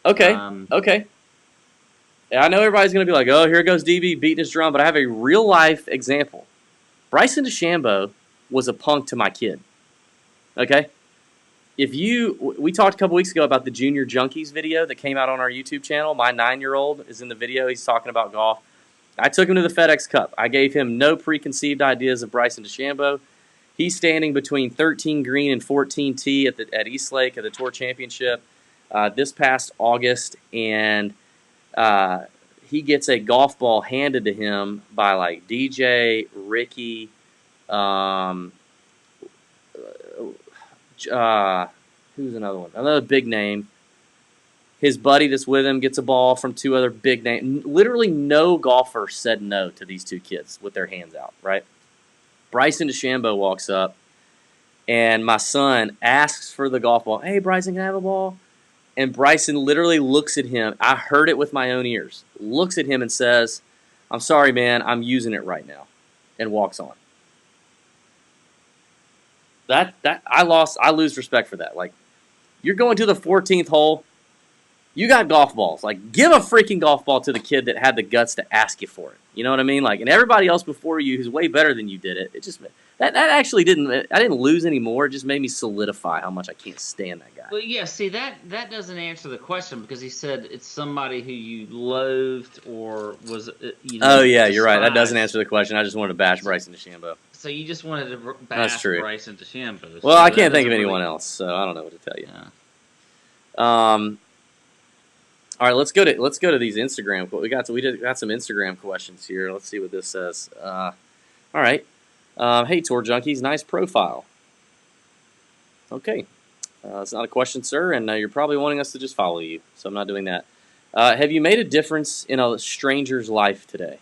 Okay, Um, okay. I know everybody's gonna be like, "Oh, here goes DB beating his drum," but I have a real life example. Bryson DeChambeau was a punk to my kid. Okay, we talked a couple weeks ago about the Junior Junkies video that came out on our YouTube channel. My 9-year-old is in the video. He's talking about golf. I took him to the FedEx Cup. I gave him no preconceived ideas of Bryson DeChambeau. He's standing between 13 green and 14 tee at East Lake at the Tour Championship this past August, and he gets a golf ball handed to him by like DJ, Ricky, um, who's another one? Another big name. His buddy that's with him gets a ball from two other big names. Literally no golfer said no to these two kids with their hands out, right? Bryson DeChambeau walks up, and my son asks for the golf ball. Hey, Bryson, can I have a ball? And Bryson literally looks at him. I heard it with my own ears. Looks at him and says, "I'm sorry, man. I'm using it right now," and walks on. I lose respect for that. Like, you're going to the 14th hole. You got golf balls. Like, give a freaking golf ball to the kid that had the guts to ask you for it. You know what I mean? Like, and everybody else before you who's way better than you did it. It just that actually didn't. I didn't lose any more. It just made me solidify how much I can't stand that guy. Well, yeah. See, that doesn't answer the question because he said it's somebody who you loathed or was Oh yeah, you're right. That doesn't answer the question. I just wanted to bash Bryson DeChambeau. So you just wanted to That's bash true. Bryson DeChambeau. Well, So I that can't think of doesn't anyone really- else, so I don't know what to tell you. Yeah. All right, let's go to these Instagram. We got some Instagram questions here. Let's see what this says. All right. Hey, Tour Junkies, nice profile. Okay. It's not a question, sir, and you're probably wanting us to just follow you, so I'm not doing that. Have you made a difference in a stranger's life today?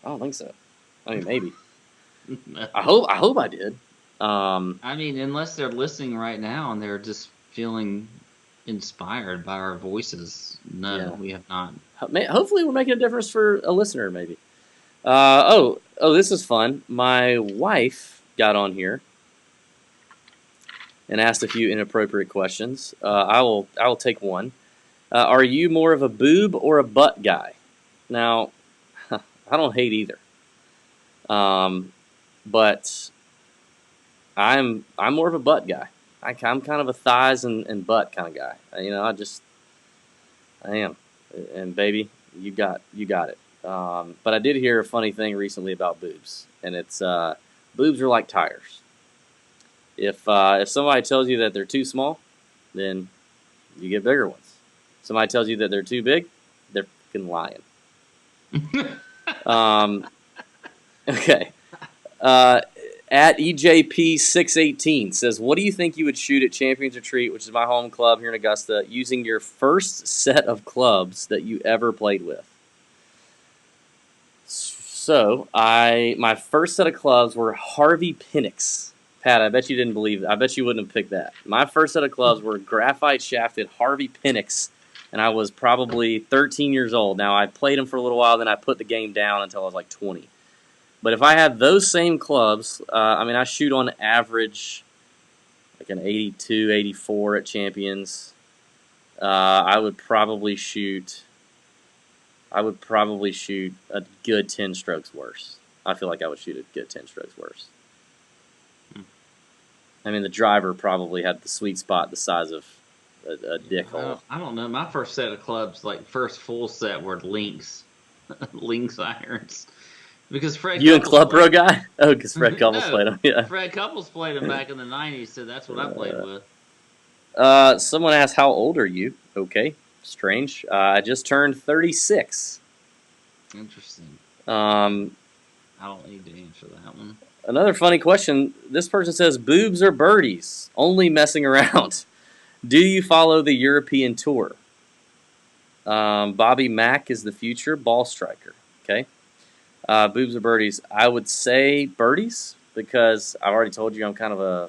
I don't think so. I mean, maybe. I hope I did. I mean, unless they're listening right now and they're just feeling inspired by our voices, no, Yeah. we have not. Hopefully, we're making a difference for a listener, maybe. This is fun. My wife got on here and asked a few inappropriate questions. I will take one. Are you more of a boob or a butt guy? Now, I don't hate either. But I'm more of a butt guy. I'm kind of a thighs and butt kind of guy. You know, I am. And baby, you got it. But I did hear a funny thing recently about boobs, and it's boobs are like tires. If somebody tells you that they're too small, then you get bigger ones. Somebody tells you that they're too big, they're fucking lying. Okay. At EJP618 says, what do you think you would shoot at Champions Retreat, which is my home club here in Augusta, using your first set of clubs that you ever played with? So, my first set of clubs were Harvey Pinnocks. Pat, I bet you didn't believe that. I bet you wouldn't have picked that. My first set of clubs were graphite shafted Harvey Pinnocks, and I was probably 13 years old. Now, I played them for a little while, then I put the game down until I was like 20. But if I had those same clubs, I shoot on average like an 82, 84 at Champions. I would probably shoot a good 10 strokes worse. I feel like I would shoot a good 10 strokes worse. I mean, the driver probably had the sweet spot the size of a dick hole. I don't know. My first set of clubs, like first full set, were links, links irons. Because Fred You Couples and Club Pro played, guy? Oh, because Fred Couples played him. Yeah. Fred Couples played them back in the 90s, so that's what I played with. Someone asked, how old are you? Okay, strange. I just turned 36. Interesting. I don't need to answer that one. Another funny question. This person says, boobs or birdies? Only messing around. Do you follow the European Tour? Bobby Mack is the future ball striker. Okay. Boobs or birdies? I would say birdies because I've already told you I'm kind of a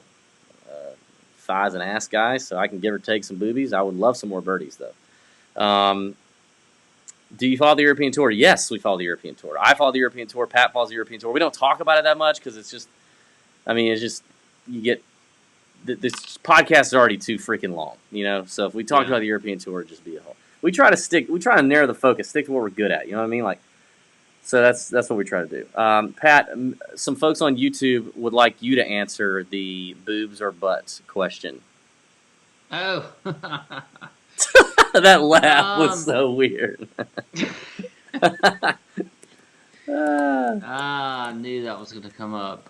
thighs and ass guy, so I can give or take some boobies. I would love some more birdies, though. Do you follow the European Tour? Yes, we follow the European Tour. I follow the European Tour. Pat follows the European Tour. We don't talk about it that much because it's just, you get, this podcast is already too freaking long, So if we talked about the European Tour, it'd just be a whole. We try to narrow the focus, stick to what we're good at. You know what I mean? So that's what we try to do. Pat, some folks on YouTube would like you to answer the boobs or butts question. Oh. That laugh was so weird. I knew that was going to come up.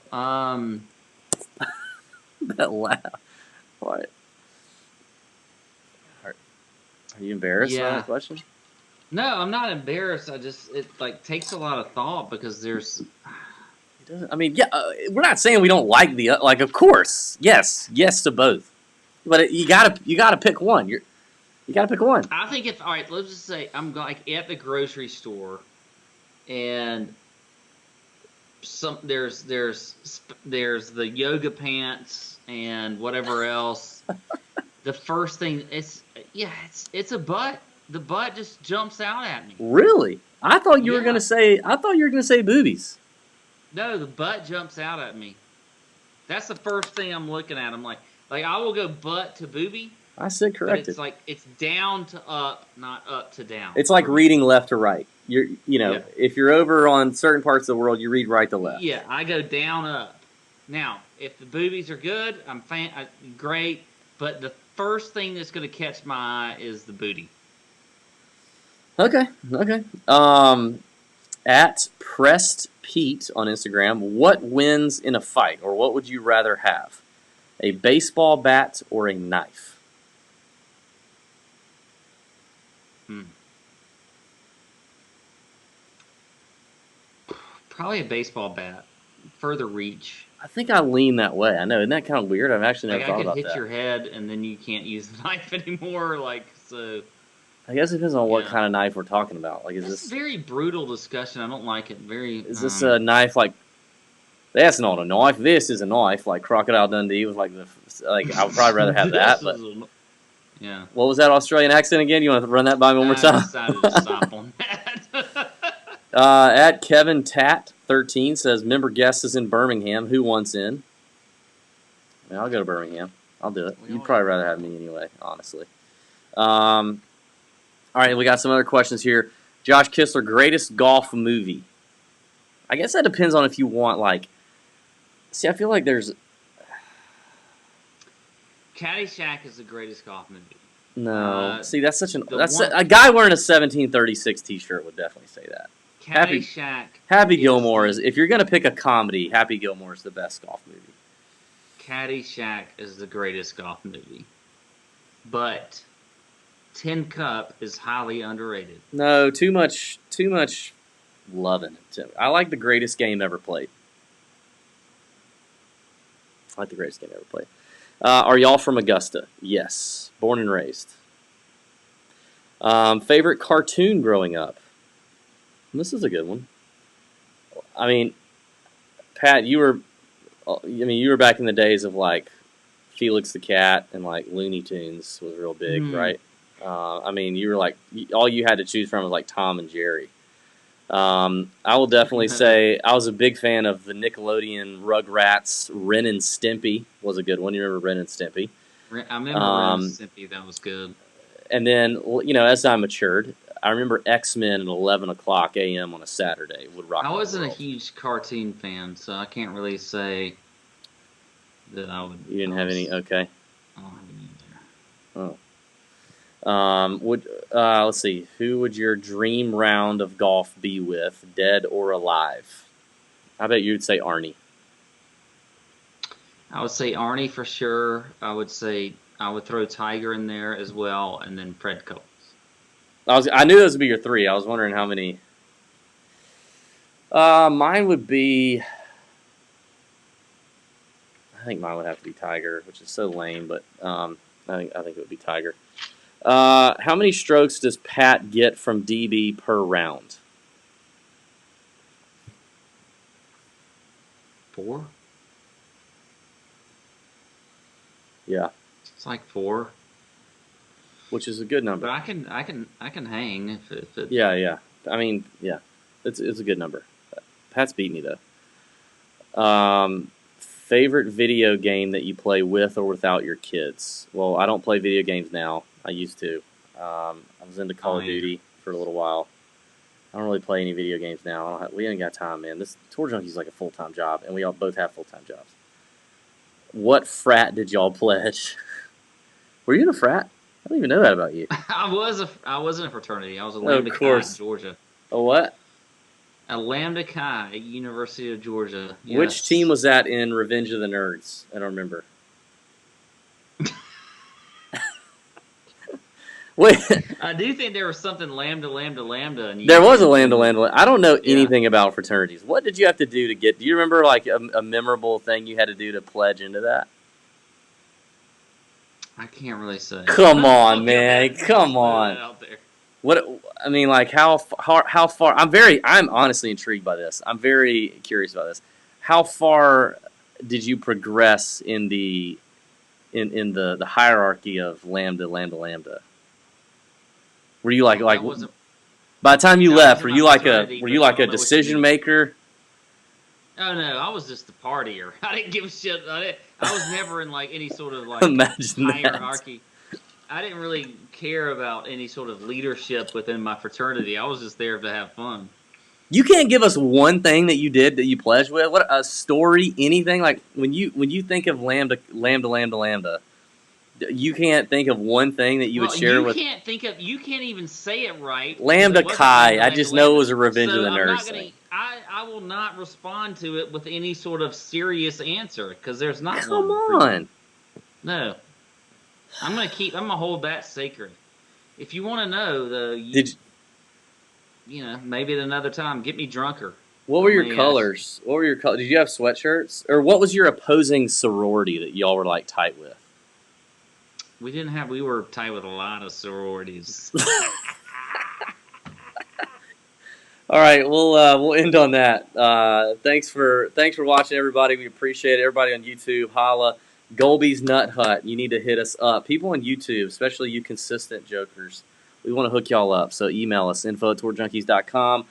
That laugh. What? Are you embarrassed by that question? No, I'm not embarrassed. It takes a lot of thought because there's. We're not saying we don't like of course, yes to both, but you gotta pick one. You gotta pick one. I think all right, let's just say I'm at the grocery store, and there's the yoga pants and whatever else. The first thing it's a butt. The butt just jumps out at me. Really? I thought you were gonna say boobies. No, the butt jumps out at me. That's the first thing I'm looking at. I'm like I will go butt to boobie. I said corrected. But it's down to up, not up to down. It's like reading left to right. If you're over on certain parts of the world, you read right to left. Yeah, I go down up. Now, if the boobies are good, great. But the first thing that's going to catch my eye is the booty. Okay. At Pressed Pete on Instagram, what wins in a fight, or what would you rather have? A baseball bat or a knife? Probably a baseball bat. Further reach. I think I lean that way. I know. Isn't that kind of weird? I've actually never thought about that. I could hit your head, and then you can't use the knife anymore. So. I guess it depends on what kind of knife we're talking about. Is this very brutal discussion? I don't like it. Is this a knife that's not a knife? This is a knife, like Crocodile Dundee was I would probably rather have that. But yeah. What was that Australian accent again? You want to run that by me one more time? I decided to stop on that. At Kevin Tat 13 says, member guest is in Birmingham. Who wants in? I'll go to Birmingham. I'll do it. You'd probably rather have me anyway, honestly. All right, we got some other questions here. Josh Kistler, greatest golf movie. I guess that depends on if you want See, I feel like there's. Caddyshack is the greatest golf movie. No, see, that's such an. A guy wearing a 1736 T-shirt would definitely say that. Caddyshack. Happy Gilmore is. If you're gonna pick a comedy, Happy Gilmore is the best golf movie. Caddyshack is the greatest golf movie, but Tin Cup is highly underrated. No, too much love in it. I like The Greatest Game Ever Played. Are y'all from Augusta? Yes. Born and raised. Favorite cartoon growing up? This is a good one. I mean, Pat, you were back in the days of Felix the Cat and Looney Tunes was real big, right? You were all you had to choose from was Tom and Jerry. I will definitely say I was a big fan of the Nickelodeon Rugrats. Ren and Stimpy was a good one. You remember Ren and Stimpy? I remember Ren and Stimpy. That was good. And then, as I matured, I remember X-Men at 11 o'clock a.m. on a Saturday would rock. I wasn't a huge cartoon fan, so I can't really say that I would. You didn't have any? Okay. I don't have any there. Oh. Let's see. Who would your dream round of golf be with, dead or alive? I bet you'd say Arnie. I would say Arnie for sure. I would throw Tiger in there as well, and then Fred Coates. I knew those would be your three. I was wondering how many. Mine would be. I think mine would have to be Tiger, which is so lame, but I think it would be Tiger. How many strokes does Pat get from DB per round? 4. Yeah. It's like 4. which is a good number. But I can hang if it. Yeah. I mean, yeah, it's a good number. Pat's beat me though. Favorite video game that you play with or without your kids? Well, I don't play video games now. I used to. I was into Call of Duty for a little while. I don't really play any video games now. We ain't got time, man. This Tour Junkie is like a full-time job, and we all both have full-time jobs. What frat did y'all pledge? Were you in a frat? I don't even know that about you. I was in a fraternity. I was a Lambda Chi in Georgia. A what? A Lambda Chi at University of Georgia. Yes. Which team was that in Revenge of the Nerds? I don't remember. Wait. I do think there was something Lambda. There was a Lambda. I don't know anything about fraternities. What did you have to do to get? Do you remember like a memorable thing you had to do to pledge into that? I can't really say. Come on, man. Come on. What I mean, like how far? I'm honestly intrigued by this. I'm very curious about this. How far did you progress in the hierarchy of Lambda? Were you like by the time you left? Were you like a decision maker? Oh no, I was just a partier. I didn't give a shit. I was never in like any sort of like hierarchy. I didn't really care about any sort of leadership within my fraternity. I was just there to have fun. You can't give us one thing that you did that you pledged with. What a story, anything like when you think of Lambda. You can't think of one thing that you would share with. You can't even say it right. Lambda Chi. I just know it was a Revenge of the Nerds thing. I will not respond to it with any sort of serious answer because there's not one. Come on. No. I'm gonna hold that sacred. If you want to know, though, maybe at another time, get me drunker. What were your colors? Did you have sweatshirts, or what was your opposing sorority that y'all were like tight with? We were tight with a lot of sororities. All right, we'll end on that. Thanks for watching, everybody. We appreciate it. Everybody on YouTube, holla. Golby's Nut Hut. You need to hit us up. People on YouTube, especially you consistent jokers, we want to hook y'all up. So email us, info@tourjunkies.com.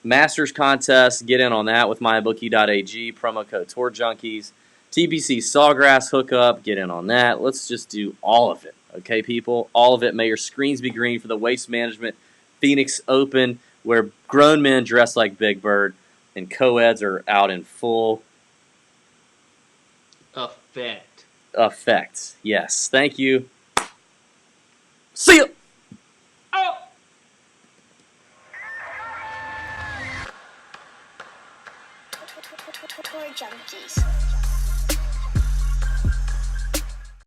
Masters contest, get in on that with mybookie.ag, promo code TourJunkies. TBC Sawgrass hookup, get in on that. Let's just do all of it, okay, people? All of it. May your screens be green for the Waste Management Phoenix Open, where grown men dress like Big Bird and co-eds are out in full effect. Yes. Thank you. See ya. Oh. Tour Junkies.